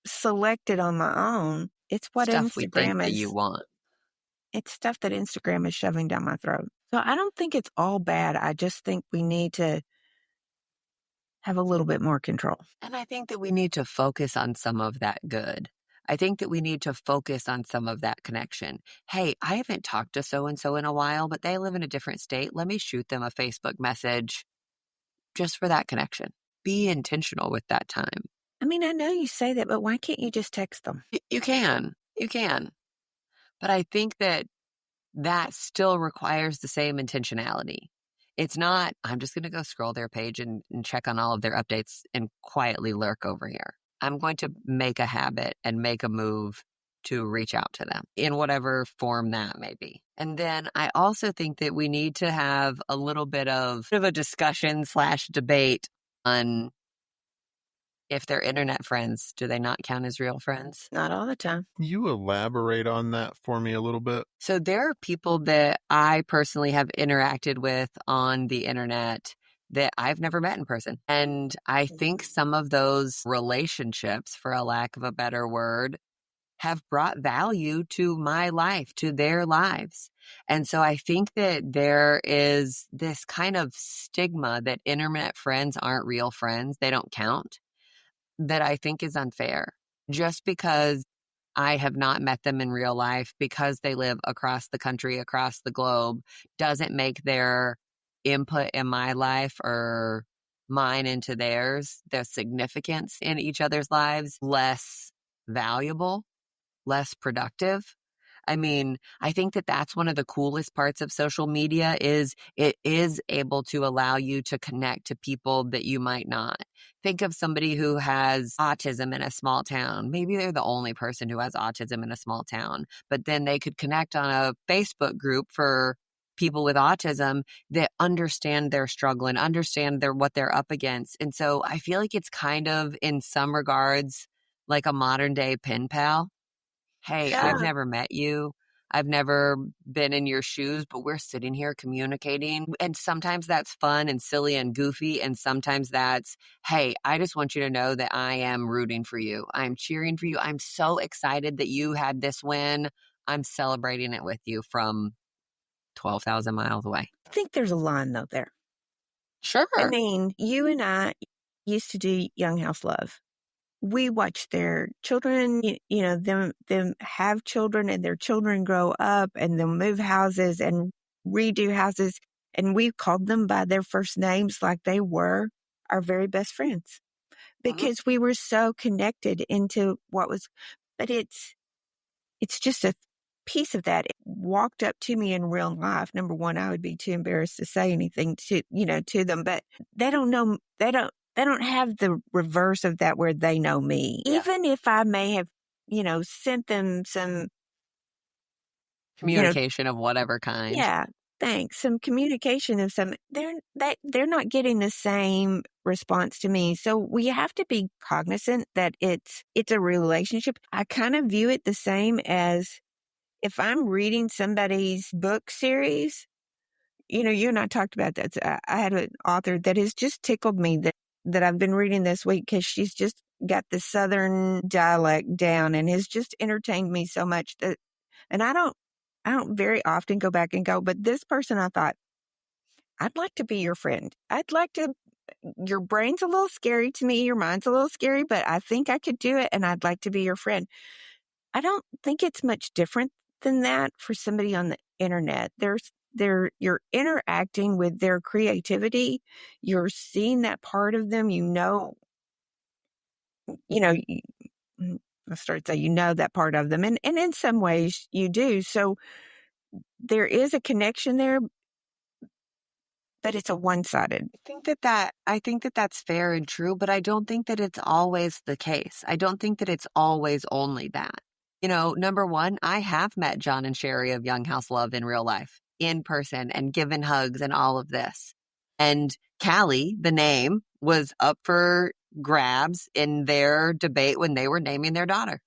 selected on my own. It's what Stuff we think Instagram that is. you want. It's stuff that Instagram is shoving down my throat. So I don't think it's all bad. I just think we need to have a little bit more control. And I think that we need to focus on some of that good. I think that we need to focus on some of that connection. Hey, I haven't talked to so-and-so in a while, but they live in a different state. Let me shoot them a Facebook message just for that connection. Be intentional with that time. I mean, I know you say that, but why can't you just text them? You can. But I think that still requires the same intentionality. It's not, I'm just going to go scroll their page and check on all of their updates and quietly lurk over here. I'm going to make a habit and make a move to reach out to them in whatever form that may be. And then I also think that we need to have a little bit of a discussion / debate on if they're internet friends, do they not count as real friends? Not all the time. You elaborate on that for me a little bit? So there are people that I personally have interacted with on the internet that I've never met in person. And I think some of those relationships, for a lack of a better word, have brought value to my life, to their lives. And so I think that there is this kind of stigma that internet friends aren't real friends, they don't count, that I think is unfair. Just because I have not met them in real life, because they live across the country, across the globe, doesn't make their input in my life or mine into theirs, their significance in each other's lives, less valuable, less productive. I mean, I think that that's one of the coolest parts of social media is it is able to allow you to connect to people that you might not. Think of somebody who has autism in a small town. Maybe they're the only person who has autism in a small town, but then they could connect on a Facebook group for people with autism that understand their struggle and understand what they're up against. And so I feel like it's kind of, in some regards, like a modern day pen pal. Hey, Yeah. I've never met you. I've never been in your shoes, but we're sitting here communicating. And sometimes that's fun and silly and goofy. And sometimes that's, hey, I just want you to know that I am rooting for you. I'm cheering for you. I'm so excited that you had this win. I'm celebrating it with you from 12,000 miles away. I think there's a line, though, there. Sure. I mean, you and I used to do Young House Love. we watch their children, them have children and their children grow up and they'll move houses and redo houses. And we called them by their first names like they were our very best friends because we were so connected into what was, but it's just a piece of that. It walked up to me in real life. Number one, I would be too embarrassed to say anything to them, but they don't know, they don't have the reverse of that where they know me. Yeah. Even if I may have, sent them some communication of whatever kind. Yeah. Thanks. Some communication of some, they're not getting the same response to me. So we have to be cognizant that it's a relationship. I kind of view it the same as if I'm reading somebody's book series, you and I talked about that. So I had an author that has just tickled me that I've been reading this week because she's just got the Southern dialect down and has just entertained me so much and I don't very often go back and go, but this person I thought, I'd like to be your friend. Your brain's a little scary to me. Your mind's a little scary, but I think I could do it and I'd like to be your friend. I don't think it's much different than that for somebody on the internet. You're interacting with their creativity. You're seeing that part of them, I started to say, that part of them. And in some ways you do. So there is a connection there, but it's a one-sided. I think that that's fair and true, but I don't think that it's always the case. I don't think that it's always only that. Number one, I have met John and Sherry of Young House Love in real life, in person, and given hugs and all of this. And Callie, the name, was up for grabs in their debate when they were naming their daughter.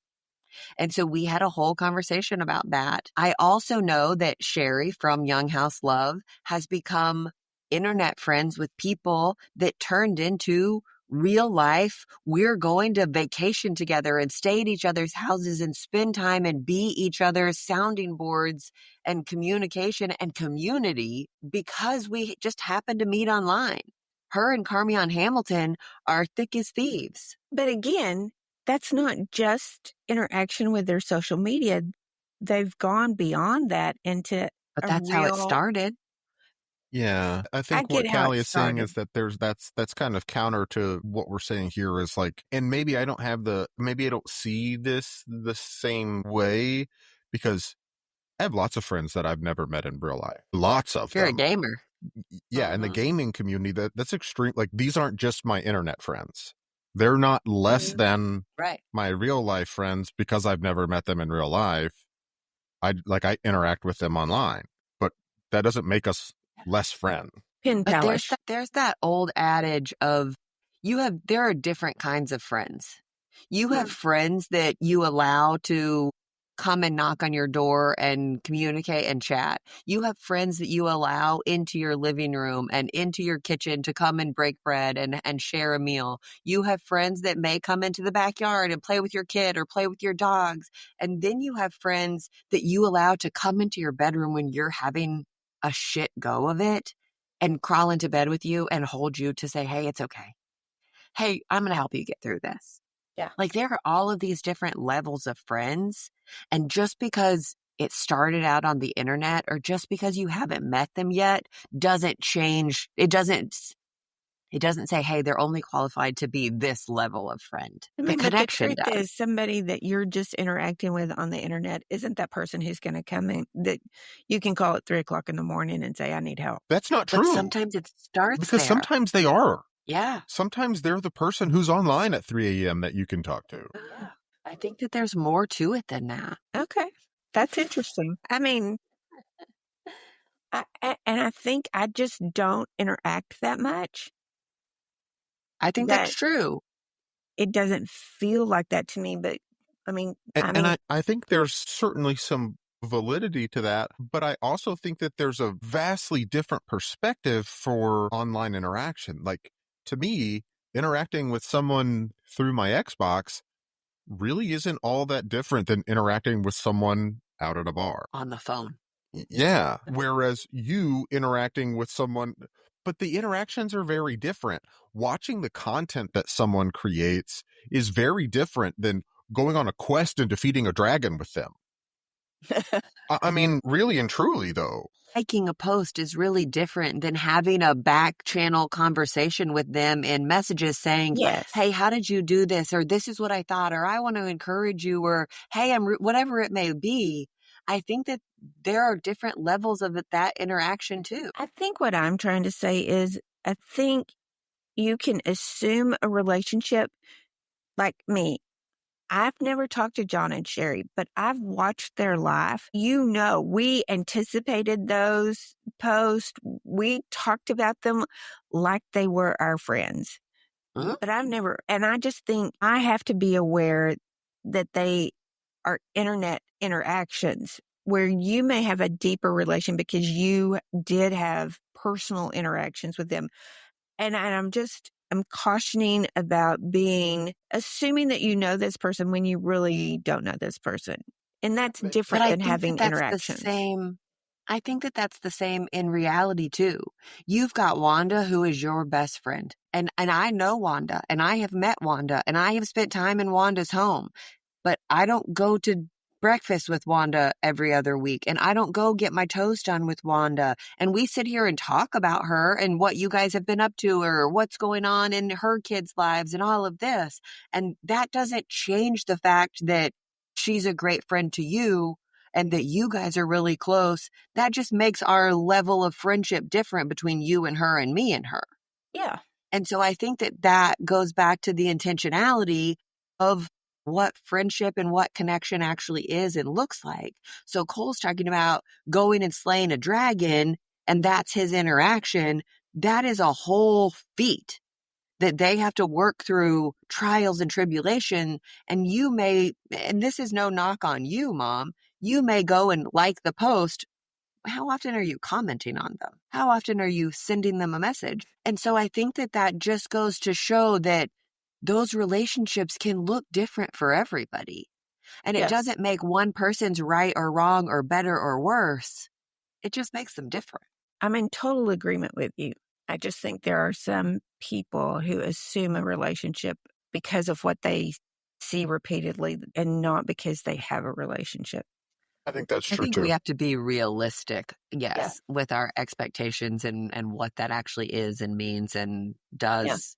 And so we had a whole conversation about that. I also know that Sherry from Young House Love has become internet friends with people that turned into real life. We're going to vacation together and stay at each other's houses and spend time and be each other's sounding boards and communication and community because we just happened to meet online. Her and Carmion Hamilton are thick as thieves. But again, that's not just interaction with their social media. They've gone beyond that into But that's how it started. Yeah, I think what Callie is saying is that that's kind of counter to what we're saying here is like, and maybe I don't see this the same way because I have lots of friends that I've never met in real life. Lots of You're them. a gamer. Yeah, in the gaming community, that's extreme. Like these aren't just my internet friends. They're not less than my real life friends because I've never met them in real life. I interact with them online, but that doesn't make us less friends. But there's that old adage of there are different kinds of friends. You have friends that you allow to come and knock on your door and communicate and chat. You have friends that you allow into your living room and into your kitchen to come and break bread and share a meal. You have friends that may come into the backyard and play with your kid or play with your dogs. And then you have friends that you allow to come into your bedroom when you're having a shit go of it and crawl into bed with you and hold you to say, hey, it's okay. Hey, I'm going to help you get through this. Yeah. Like there are all of these different levels of friends. And just because it started out on the internet or just because you haven't met them yet doesn't change. It doesn't say, hey, they're only qualified to be this level of friend. The connection the truth is somebody that you're just interacting with on the internet isn't that person who's going to come in that you can call at 3:00 in the morning and say, I need help. That's not true. But sometimes it starts because sometimes they are. Yeah. Sometimes they're the person who's online at 3 a.m. that you can talk to. Yeah. I think that there's more to it than that. Okay. That's interesting. I mean, I think I just don't interact that much. I think that's true. It doesn't feel like that to me, but I think there's certainly some validity to that, but I also think that there's a vastly different perspective for online interaction. Like to me, interacting with someone through my Xbox really isn't all that different than interacting with someone out at a bar. On the phone. Yeah. Whereas you interacting with someone, but the interactions are very different. Watching the content that someone creates is very different than going on a quest and defeating a dragon with them. I mean, really and truly, though. Liking a post is really different than having a back channel conversation with them in messages saying, Yes. hey, how did you do this? Or this is what I thought, or I want to encourage you, or hey, whatever it may be. I think that there are different levels of that interaction too. I think what I'm trying to say is, I think you can assume a relationship like me. I've never talked to John and Sherry, but I've watched their life. You know, we anticipated those posts. We talked about them like they were our friends. But I've never, and I just think I have to be aware that they are internet interactions where you may have a deeper relation because you did have personal interactions with them. And I'm cautioning about assuming that you know this person when you really don't know this person. And that's different than having interactions. I think that that's the same in reality too. You've got Wanda, who is your best friend. And I know Wanda, and I have met Wanda, and I have spent time in Wanda's home. But I don't go to breakfast with Wanda every other week, and I don't go get my toes done with Wanda. And we sit here and talk about her and what you guys have been up to or what's going on in her kids' lives and all of this. And that doesn't change the fact that she's a great friend to you and that you guys are really close. That just makes our level of friendship different between you and her and me and her. Yeah. And so I think that goes back to the intentionality of what friendship and what connection actually is and looks like. So Cole's talking about going and slaying a dragon, and that's his interaction. That is a whole feat that they have to work through trials and tribulation. And this is no knock on you, Mom, you may go and like the post. How often are you commenting on them? How often are you sending them a message? And so I think that just goes to show that those relationships can look different for everybody. And it doesn't make one person's right or wrong or better or worse. It just makes them different. I'm in total agreement with you. I just think there are some people who assume a relationship because of what they see repeatedly and not because they have a relationship. I think that's true, I think too. we have to be realistic, with our expectations and what that actually is and means and does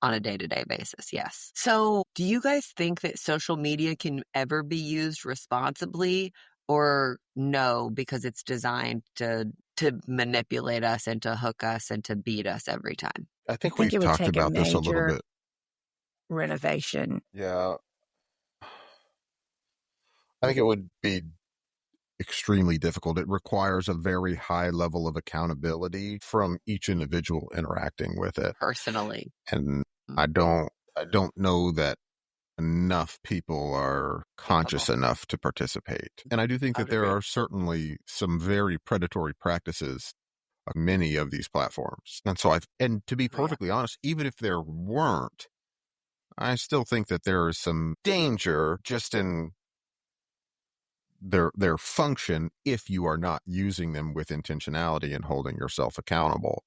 on a day-to-day basis, yes. So do you guys think that social media can ever be used responsibly, or no, because it's designed to manipulate us and to hook us and to beat us every time? I think we've talked about this a little bit. Renovation. Yeah. I think it would be extremely difficult. It requires a very high level of accountability from each individual interacting with it personally. And I don't know that enough people are conscious enough to participate. And I do think that there are certainly some very predatory practices on many of these platforms. And so and to be perfectly honest, even if there weren't, I still think that there is some danger just in their function if you are not using them with intentionality and holding yourself accountable.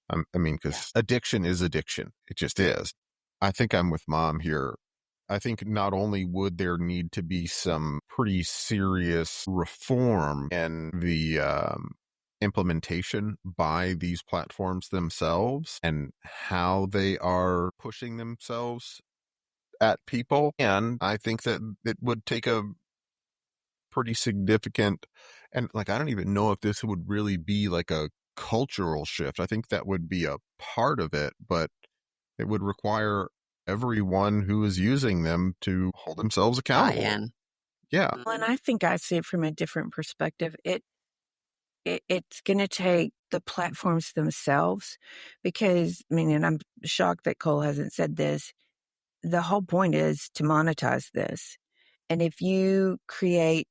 I mean, because addiction is addiction. It just is. I think I'm with Mom here. I think not only would there need to be some pretty serious reform in the implementation by these platforms themselves and how they are pushing themselves at people. And I think that it would take a pretty significant, and I don't even know if this would really be like a cultural shift. I think that would be a part of it, but it would require everyone who is using them to hold themselves accountable. Yeah. Well, and I think I see it from a different perspective. It's going to take the platforms themselves because, and I'm shocked that Cole hasn't said this. The whole point is to monetize this. And if you create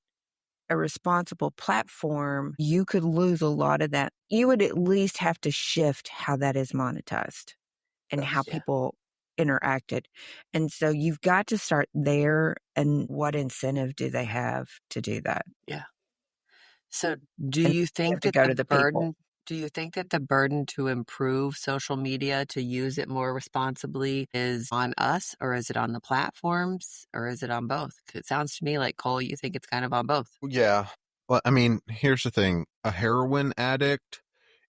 a responsible platform, you could lose a lot of that. You would at least have to shift how that is monetized and how people interacted. And so you've got to start there. And what incentive do they have to do that? Yeah. So do you think that go to the burden, people. Do you think that the burden to improve social media, to use it more responsibly, is on us, or is it on the platforms, or is it on both? 'Cause it sounds to me like, Cole, you think it's kind of on both. Yeah. Well, I mean, here's the thing. A heroin addict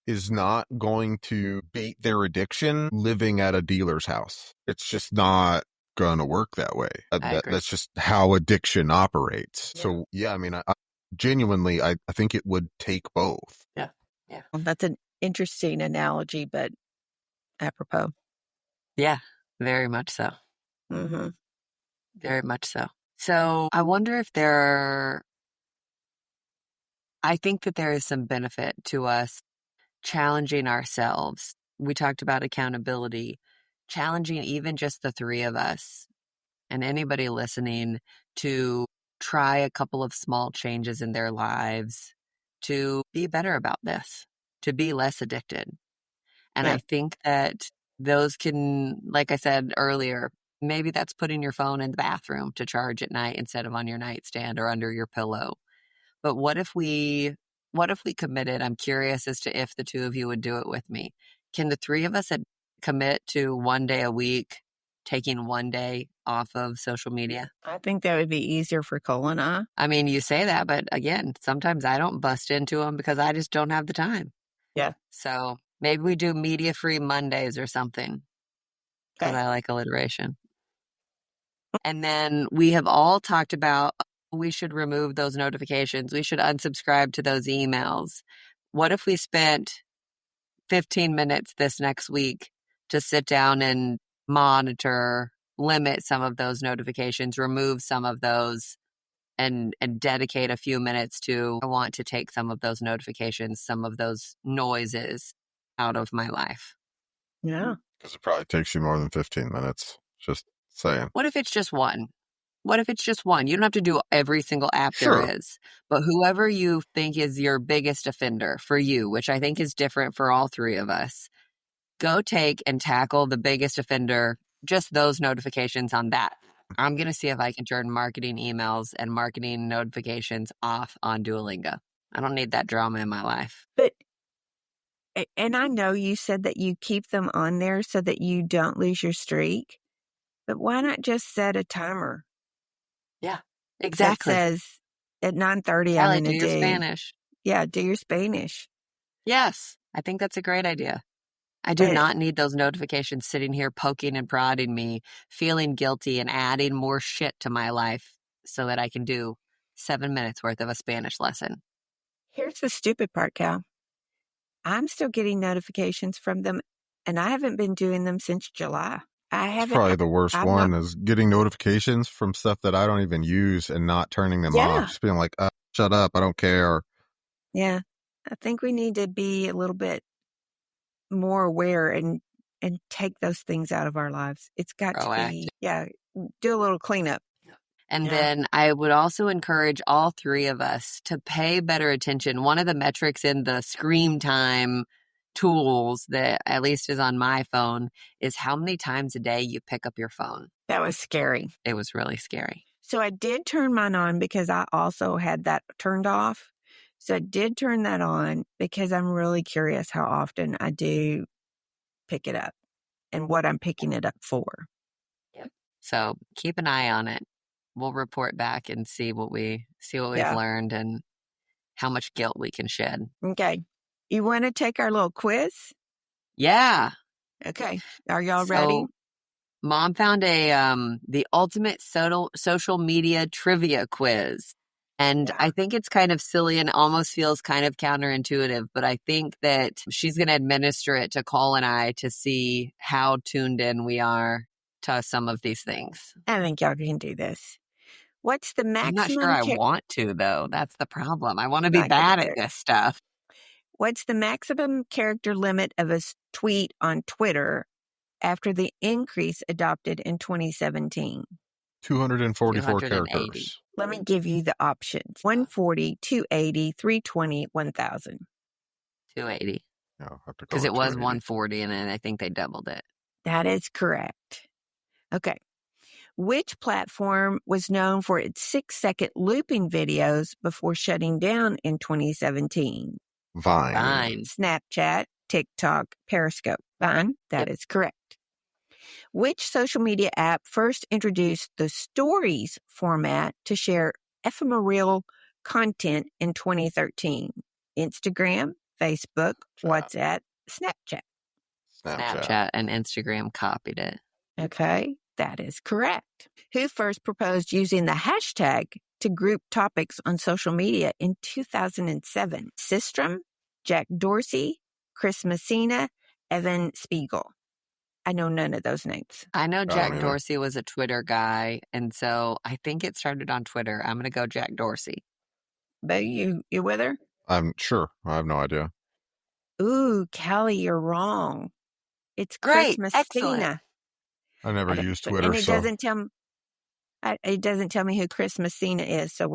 is not going to beat their addiction living at a dealer's house. It's just not going to work that way. I agree. That's just how addiction operates. Yeah. So, yeah, I mean, I genuinely, I think it would take both. Yeah. Yeah. Well, that's an interesting analogy, but apropos. Yeah, very much so. Mm-hmm. Very much so. So I wonder if I think that there is some benefit to us challenging ourselves. We talked about accountability, challenging even just the three of us and anybody listening to try a couple of small changes in their lives to be better about this, to be less addicted. And Yeah. I think that those can, like I said earlier, maybe that's putting your phone in the bathroom to charge at night instead of on your nightstand or under your pillow. But what if we committed? I'm curious as to if the two of you would do it with me. Can the three of us commit to 1 day a week, taking 1 day off of social media? I think that would be easier for Cole and I. I mean, you say that, but again, sometimes I don't bust into them because I just don't have the time. Yeah. So maybe we do media-free Mondays or something because Okay. I like alliteration. And then we have all talked about we should remove those notifications. We should unsubscribe to those emails. What if we spent 15 minutes this next week to sit down and monitor, limit some of those notifications, remove some of those, and dedicate a few minutes to, I want to take some of those notifications, some of those noises out of my life. Yeah. Because it probably takes you more than 15 minutes. Just saying. What if it's just one? What if it's just one? You don't have to do every single app Sure. there is, but whoever you think is your biggest offender for you, which I think is different for all three of us, go take and tackle the biggest offender, just those notifications on that. I'm going to see if I can turn marketing emails and marketing notifications off on Duolingo. I don't need that drama in my life. But, and I know you said that you keep them on there so that you don't lose your streak, but why not just set a timer? Yeah, exactly. That says at 9:30, Callie, I'm going to do your Spanish. Yeah, do your Spanish. Yes, I think that's a great idea. I do not need those notifications sitting here poking and prodding me, feeling guilty and adding more shit to my life so that I can do 7 minutes worth of a Spanish lesson. Here's the stupid part, Cal. I'm still getting notifications from them, and I haven't been doing them since July. It's probably the worst one is getting notifications from stuff that I don't even use and not turning them off. Just being like, shut up, I don't care. Yeah. I think we need to be a little bit more aware and take those things out of our lives. It's got Proactive. to be, do a little cleanup. And then I would also encourage all three of us to pay better attention. One of the metrics in the screen time tools that at least is on my phone is how many times a day you pick up your phone. That was scary. It was really scary. So I did turn mine on because I also had that turned off. So I did turn that on because I'm really curious how often I do pick it up and what I'm picking it up for. Yep. So keep an eye on it. We'll report back and see what we've learned and how much guilt we can shed. Okay. You want to take our little quiz? Yeah. Okay. Are y'all ready? Mom found the ultimate social media trivia quiz. And I think it's kind of silly and almost feels kind of counterintuitive, but I think that she's going to administer it to Cole and I to see how tuned in we are to some of these things. I think y'all can do this. What's the maximum? I'm not sure I want to, though. That's the problem. I want to be bad at this stuff. What's the maximum character limit of a tweet on Twitter after the increase adopted in 2017? 244 characters. Let me give you the options. 140, 280, 320, 1,000. 280. Because because it was 140 and then I think they doubled it. That is correct. Okay. Which platform was known for its 6-second looping videos before shutting down in 2017? Vine. Snapchat, TikTok, Periscope. Vine, that is correct. Which social media app first introduced the stories format to share ephemeral content in 2013? Instagram, Facebook, WhatsApp, Snapchat. Snapchat and Instagram copied it. Okay, that is correct. Who first proposed using the hashtag to group topics on social media in 2007? Systrom, Jack Dorsey, Chris Messina, Evan Spiegel. I know none of those names. I know Jack Dorsey was a Twitter guy, and so I think it started on Twitter. I'm going to go Jack Dorsey. But you with her? I'm sure. I have no idea. Ooh, Callie, you're wrong. It's Chris Messina. Excellent. I never used Twitter, and it so doesn't tell me. It doesn't tell me who Chris Messina is. So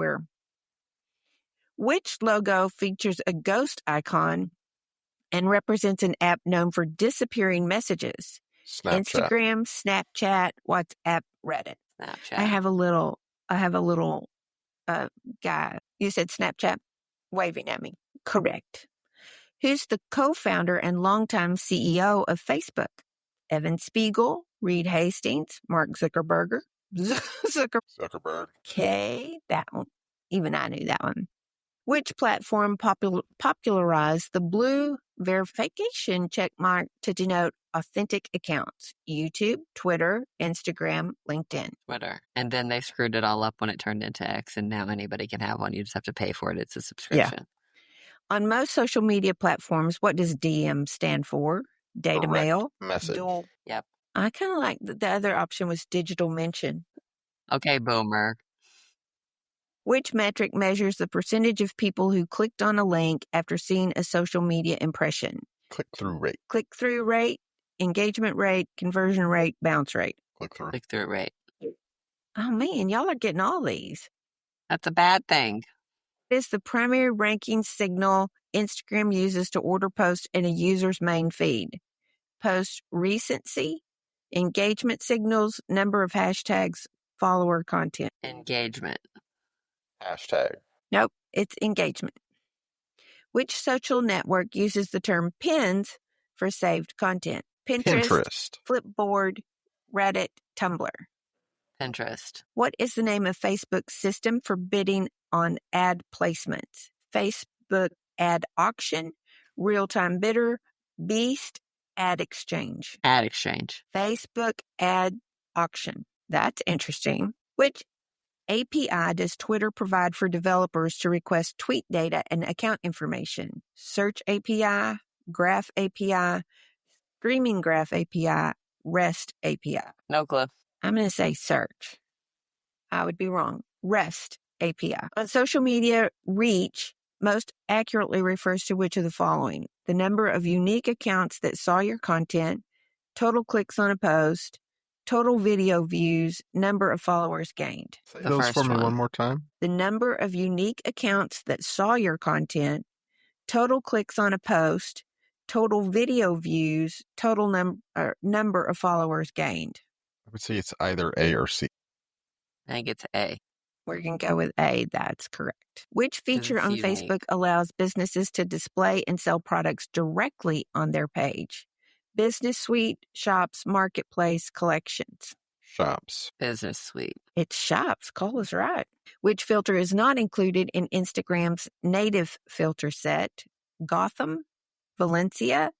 which logo features a ghost icon and represents an app known for disappearing messages? Snapchat. Instagram, Snapchat, WhatsApp, Reddit. Snapchat. I have a little guy. You said Snapchat, waving at me. Correct. Who's the co-founder and longtime CEO of Facebook? Evan Spiegel, Reed Hastings, Mark Zuckerberg. Zuckerberg. Okay, that one. Even I knew that one. Which platform popularized the blue verification checkmark to denote authentic accounts? YouTube, Twitter, Instagram, LinkedIn. Twitter. And then they screwed it all up when it turned into X, and now anybody can have one. You just have to pay for it. It's a subscription. Yeah. On most social media platforms, what does DM stand for? Data mail? Message. Dual. Yep. I kind of like the other option was digital mention. Okay, boomer. Which metric measures the percentage of people who clicked on a link after seeing a social media impression? Click-through rate. Click-through rate, engagement rate, conversion rate, bounce rate. Click-through. Click-through rate. Oh, man, y'all are getting all these. That's a bad thing. It is the primary ranking signal Instagram uses to order posts in a user's main feed. Post recency, engagement signals, number of hashtags, follower content. Engagement. Hashtag. Nope, it's engagement. Which social network uses the term pins for saved content? Pinterest. Flipboard, Reddit, Tumblr. Pinterest. What is the name of Facebook's system for bidding on ad placements? Facebook Ad Auction, Real-Time Bidder, Beast, Ad Exchange. Ad Exchange. Facebook Ad Auction. That's interesting. Which API does Twitter provide for developers to request tweet data and account information? Search API, Graph API, Streaming Graph API, REST API. No clue. I'm going to say search. I would be wrong. REST API. On social media, reach most accurately refers to which of the following? The number of unique accounts that saw your content, total clicks on a post, total video views, number of followers gained. Say those for me one more time. The number of unique accounts that saw your content, total clicks on a post, total video views, total number of followers gained. I would say it's either A or C. I think it's A. We're going to go with A. That's correct. Which feature on Facebook allows businesses to display and sell products directly on their page? Business Suite, Shops, Marketplace, Collections. Shops. Business Suite. It's Shops. Cole is right. Which filter is not included in Instagram's native filter set? Gotham, Valencia,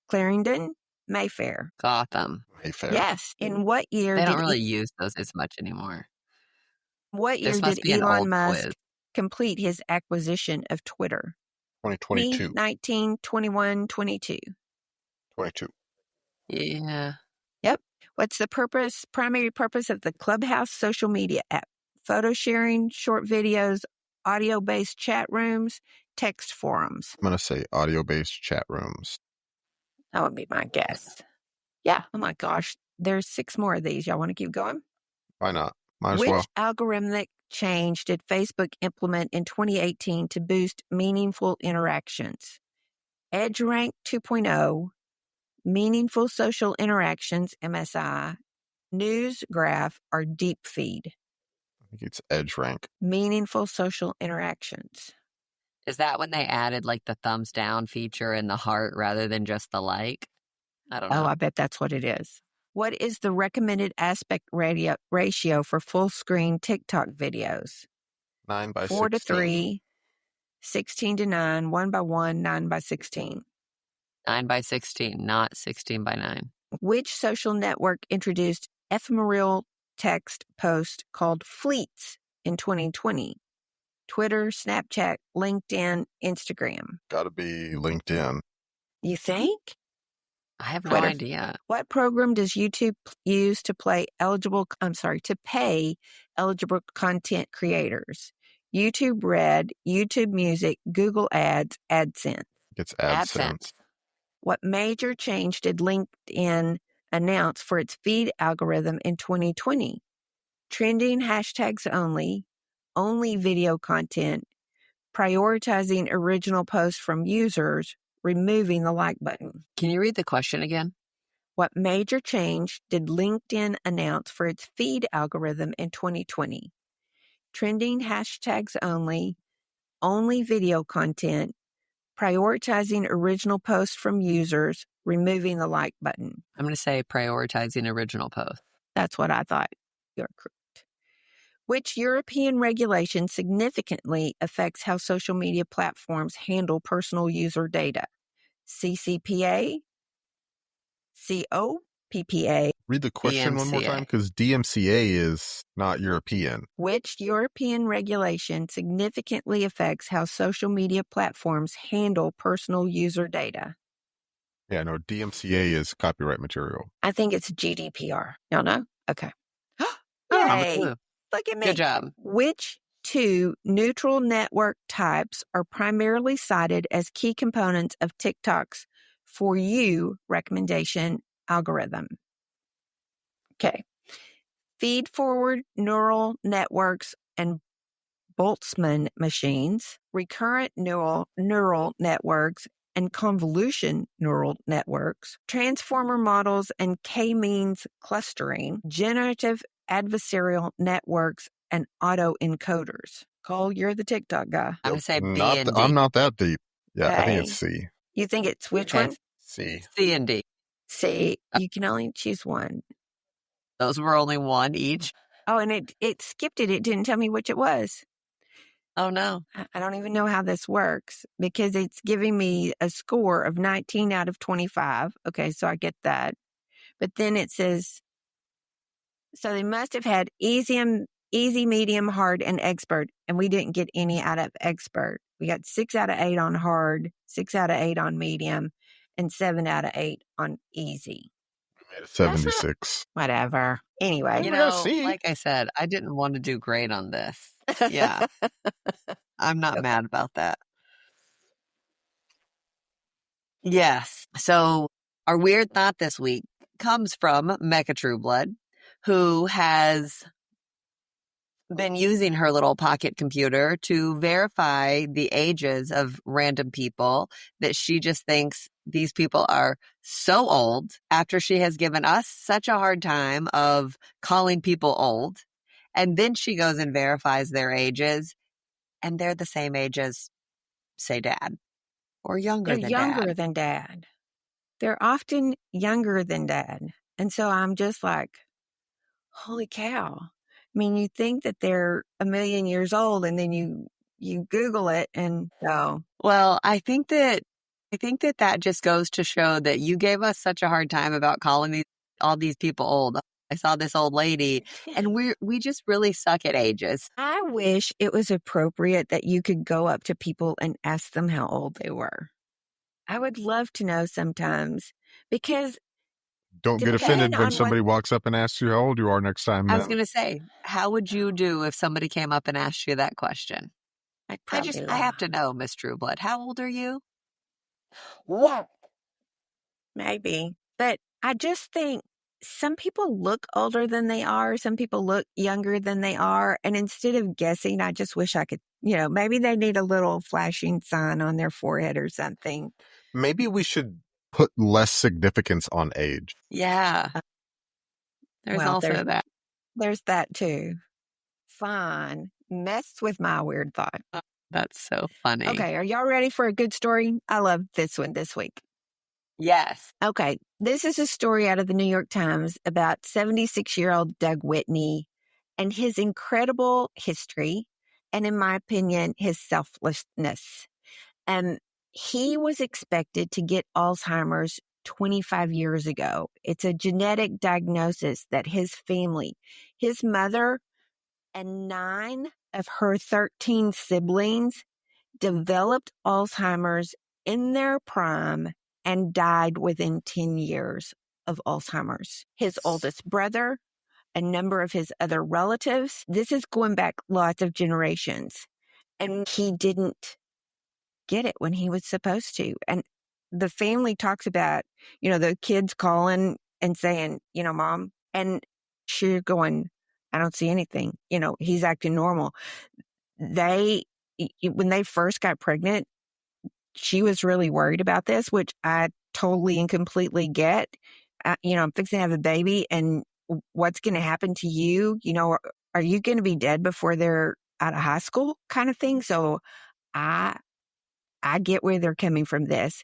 Clarendon, Mayfair. Gotham. Mayfair. Yes. In what year They don't really use those as much anymore. What year did Elon Musk complete his acquisition of Twitter? 2022. 19, 21, 22. 22. Yeah. Yep. What's the primary purpose of the Clubhouse social media app? Photo sharing, short videos, audio-based chat rooms, text forums. I'm going to say audio-based chat rooms. That would be my guess. Yeah. Oh my gosh. There's 6 more of these. Y'all want to keep going? Why not? Might as Which well. algorithmic change did Facebook implement in 2018 to boost meaningful interactions? EdgeRank 2.0, Meaningful Social Interactions, MSI, News Graph, or Deep Feed? I think it's EdgeRank. Meaningful Social Interactions. Is that when they added like the thumbs down feature and the heart rather than just the like? I don't know. I bet that's what it is. What is the recommended aspect ratio for full screen TikTok videos? 9 by 4 to 16. 3, 16 to 9, 1 by 1, 9 by 16. 9 by 16, not 16 by 9. Which social network introduced ephemeral text post called fleets in 2020? Twitter, Snapchat, LinkedIn, Instagram. Gotta be LinkedIn. You think? I have no Twitter. idea. What program does YouTube use to pay eligible content creators? YouTube Red, YouTube Music, Google Ads, AdSense. It's AdSense. What major change did LinkedIn announce for its feed algorithm in 2020? Trending hashtags only video content, prioritizing original posts from users, removing the like button. Can you read the question again? What major change did LinkedIn announce for its feed algorithm in 2020? Trending hashtags only video content, prioritizing original posts from users, removing the like button. I'm going to say prioritizing original posts. That's what I thought. You're correct. Which European regulation significantly affects how social media platforms handle personal user data? CCPA, COPPA. Read the question one more time, because DMCA is not European. Which European regulation significantly affects how social media platforms handle personal user data? Yeah, no, DMCA is copyright material. I think it's GDPR. Y'all know? Okay. Yay! Look at me. Good job. Which two neutral network types are primarily cited as key components of TikTok's For You recommendation algorithm? Okay. Feed-forward neural networks and Boltzmann machines, recurrent neural networks and convolution neural networks, transformer models and k-means clustering, generative adversarial networks, and autoencoders. Cole, you're the TikTok guy. I'm going to say B and D. I'm not that deep. Yeah, Okay. I think it's C. You think it's which one? C. C and D. C. You can only choose one. Those were only one each. Oh, and it skipped it. It didn't tell me which it was. Oh, no. I don't even know how this works because it's giving me a score of 19 out of 25. Okay, so I get that. But then it says, so they must have had easy, medium, hard, and expert. And we didn't get any out of expert. We got 6 out of 8 on hard, 6 out of 8 on medium, and 7 out of 8 on easy. 76. Whatever. Anyway. You know, like I said, I didn't want to do great on this. Yeah. I'm not mad about that. Yes. So our weird thought this week comes from Mecha Trueblood, who has been using her little pocket computer to verify the ages of random people that she just thinks these people are so old after she has given us such a hard time of calling people old. And then she goes and verifies their ages, and they're the same age as, say, Dad, or younger than Dad. They're younger than Dad. They're often younger than Dad. And so I'm just like, holy cow. I mean, you think that they're a million years old, and then you Google it, and so. Well, I think that just goes to show that you gave us such a hard time about calling all these people old. I saw this old lady, and we just really suck at ages. I wish it was appropriate that you could go up to people and ask them how old they were. I would love to know sometimes, because don't get offended when somebody walks up and asks you how old you are next time. I was going to say, how would you do if somebody came up and asked you that question? I have to know, Miss Trueblood, how old are you? What? Maybe. But I just think some people look older than they are. Some people look younger than they are. And instead of guessing, I just wish I could, maybe they need a little flashing sign on their forehead or something. Maybe we should put less significance on age. Yeah. There's that. There's that too. Fine. Mess with my weird thought. That's so funny. Okay, are y'all ready for a good story? I love this one this week. Yes. Okay, this is a story out of the New York Times about 76-year-old Doug Whitney and his incredible history, and in my opinion, his selflessness. He was expected to get Alzheimer's 25 years ago. It's a genetic diagnosis that his family, his mother, and 9 of her 13 siblings developed Alzheimer's in their prime and died within 10 years of Alzheimer's. His oldest brother, a number of his other relatives, this is going back lots of generations. And he didn't get it when he was supposed to. And the family talks about, the kids calling and saying, Mom, and she's going, I don't see anything. He's acting normal. When they first got pregnant, she was really worried about this, which I totally and completely get. I'm fixing to have a baby, and what's going to happen to you? Are you going to be dead before they're out of high school kind of thing? So I get where they're coming from this.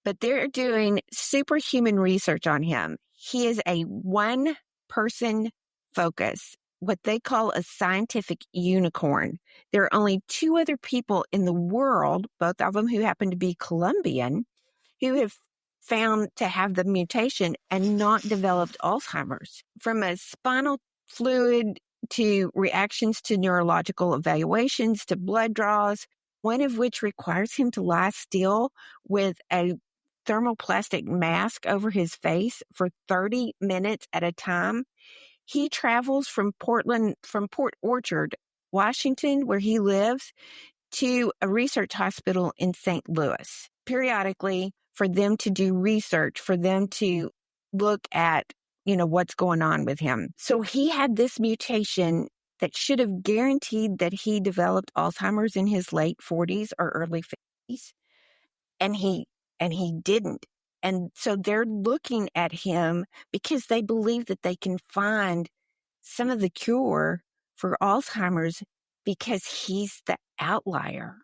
But they're doing superhuman research on him. He is a one-person focus, what they call a scientific unicorn. There are only 2 other people in the world, both of them who happen to be Colombian, who have found to have the mutation and not developed Alzheimer's. From a spinal fluid to reactions to neurological evaluations to blood draws, one of which requires him to lie still with a thermoplastic mask over his face for 30 minutes at a time. He travels from Port Orchard, Washington, where he lives, to a research hospital in St. Louis periodically for them to do research, for them to look at, what's going on with him. So he had this mutation that should have guaranteed that he developed Alzheimer's in his late 40s or early 50s. And he didn't. And so they're looking at him because they believe that they can find some of the cure for Alzheimer's because he's the outlier.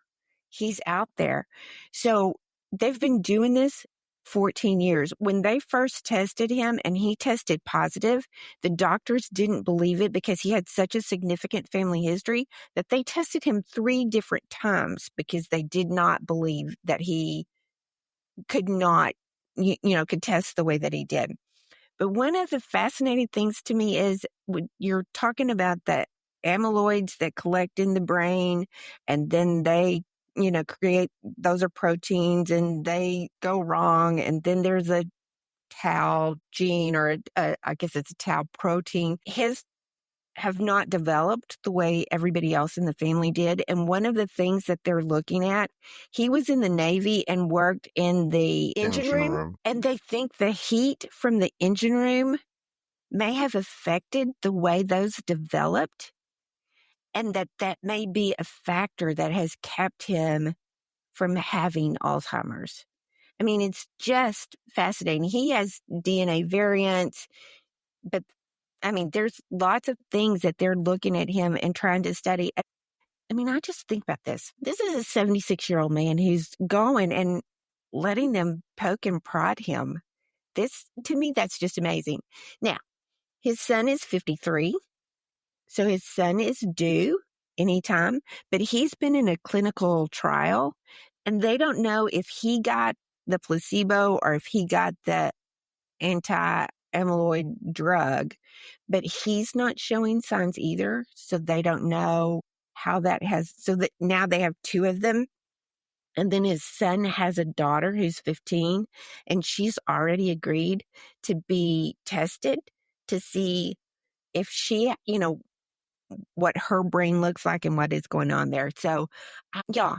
He's out there. So they've been doing this 14 years. When they first tested him and he tested positive, the doctors didn't believe it because he had such a significant family history that they tested him 3 different times because they did not believe that he could not, could test the way that he did. But one of the fascinating things to me is when you're talking about the amyloids that collect in the brain and then they, create, those are proteins and they go wrong. And then there's a tau gene or I guess it's a tau protein. His have not developed the way everybody else in the family did. And one of the things that they're looking at, he was in the Navy and worked in the engine room. And they think the heat from the engine room may have affected the way those developed. And that may be a factor that has kept him from having Alzheimer's. I mean, it's just fascinating. He has DNA variants, but I mean, there's lots of things that they're looking at him and trying to study. I mean, I just think about this. This is a 76-year-old man who's going and letting them poke and prod him. To me, that's just amazing. Now, his son is 53, so his son is due anytime, but he's been in a clinical trial, and they don't know if he got the placebo or if he got the anti-amyloid drug, but he's not showing signs either. So they don't know how that so that now they have 2 of them. And then his son has a daughter who's 15 and she's already agreed to be tested to see if she, what her brain looks like and what is going on there. So yeah,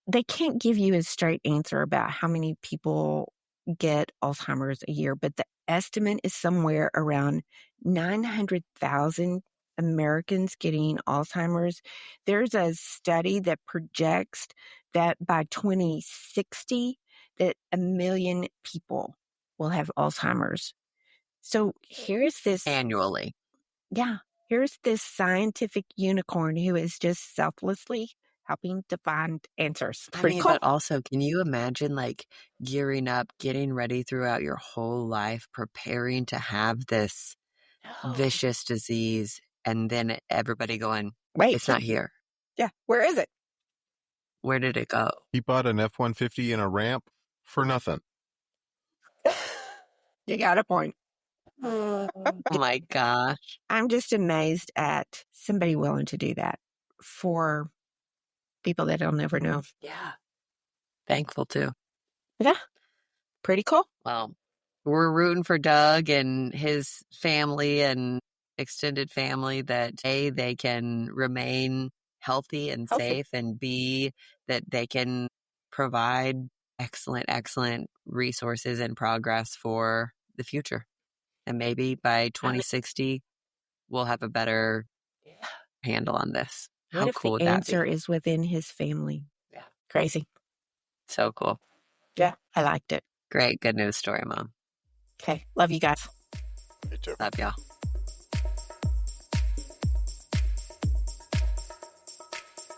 they can't give you a straight answer about how many people get Alzheimer's a year, but the estimate is somewhere around 900,000 Americans getting Alzheimer's. There's a study that projects that by 2060, that 1 million people will have Alzheimer's. So here's this annually. Yeah. Here's this scientific unicorn who is just selflessly helping to find answers. I Pretty mean, cool. but also, can you imagine like gearing up, getting ready throughout your whole life, preparing to have this vicious disease, and then everybody going, Wait, it's not here. Yeah, where is it? Where did it go? He bought an F-150 and a ramp for nothing. You got a point. Oh my gosh. I'm just amazed at somebody willing to do that for people that I'll never know. Yeah. Thankful too. Yeah, pretty cool. Well, we're rooting for Doug and his family and extended family that A, they can remain healthy and safe, and B, that they can provide excellent resources and progress for the future. And maybe by 2060, we'll have a better handle on this. What How if cool the would that answer be? is within his family? Yeah. Crazy. So cool. Yeah, I liked it. Great. Good news story, Mom. Okay, love you guys. Me too. Love y'all.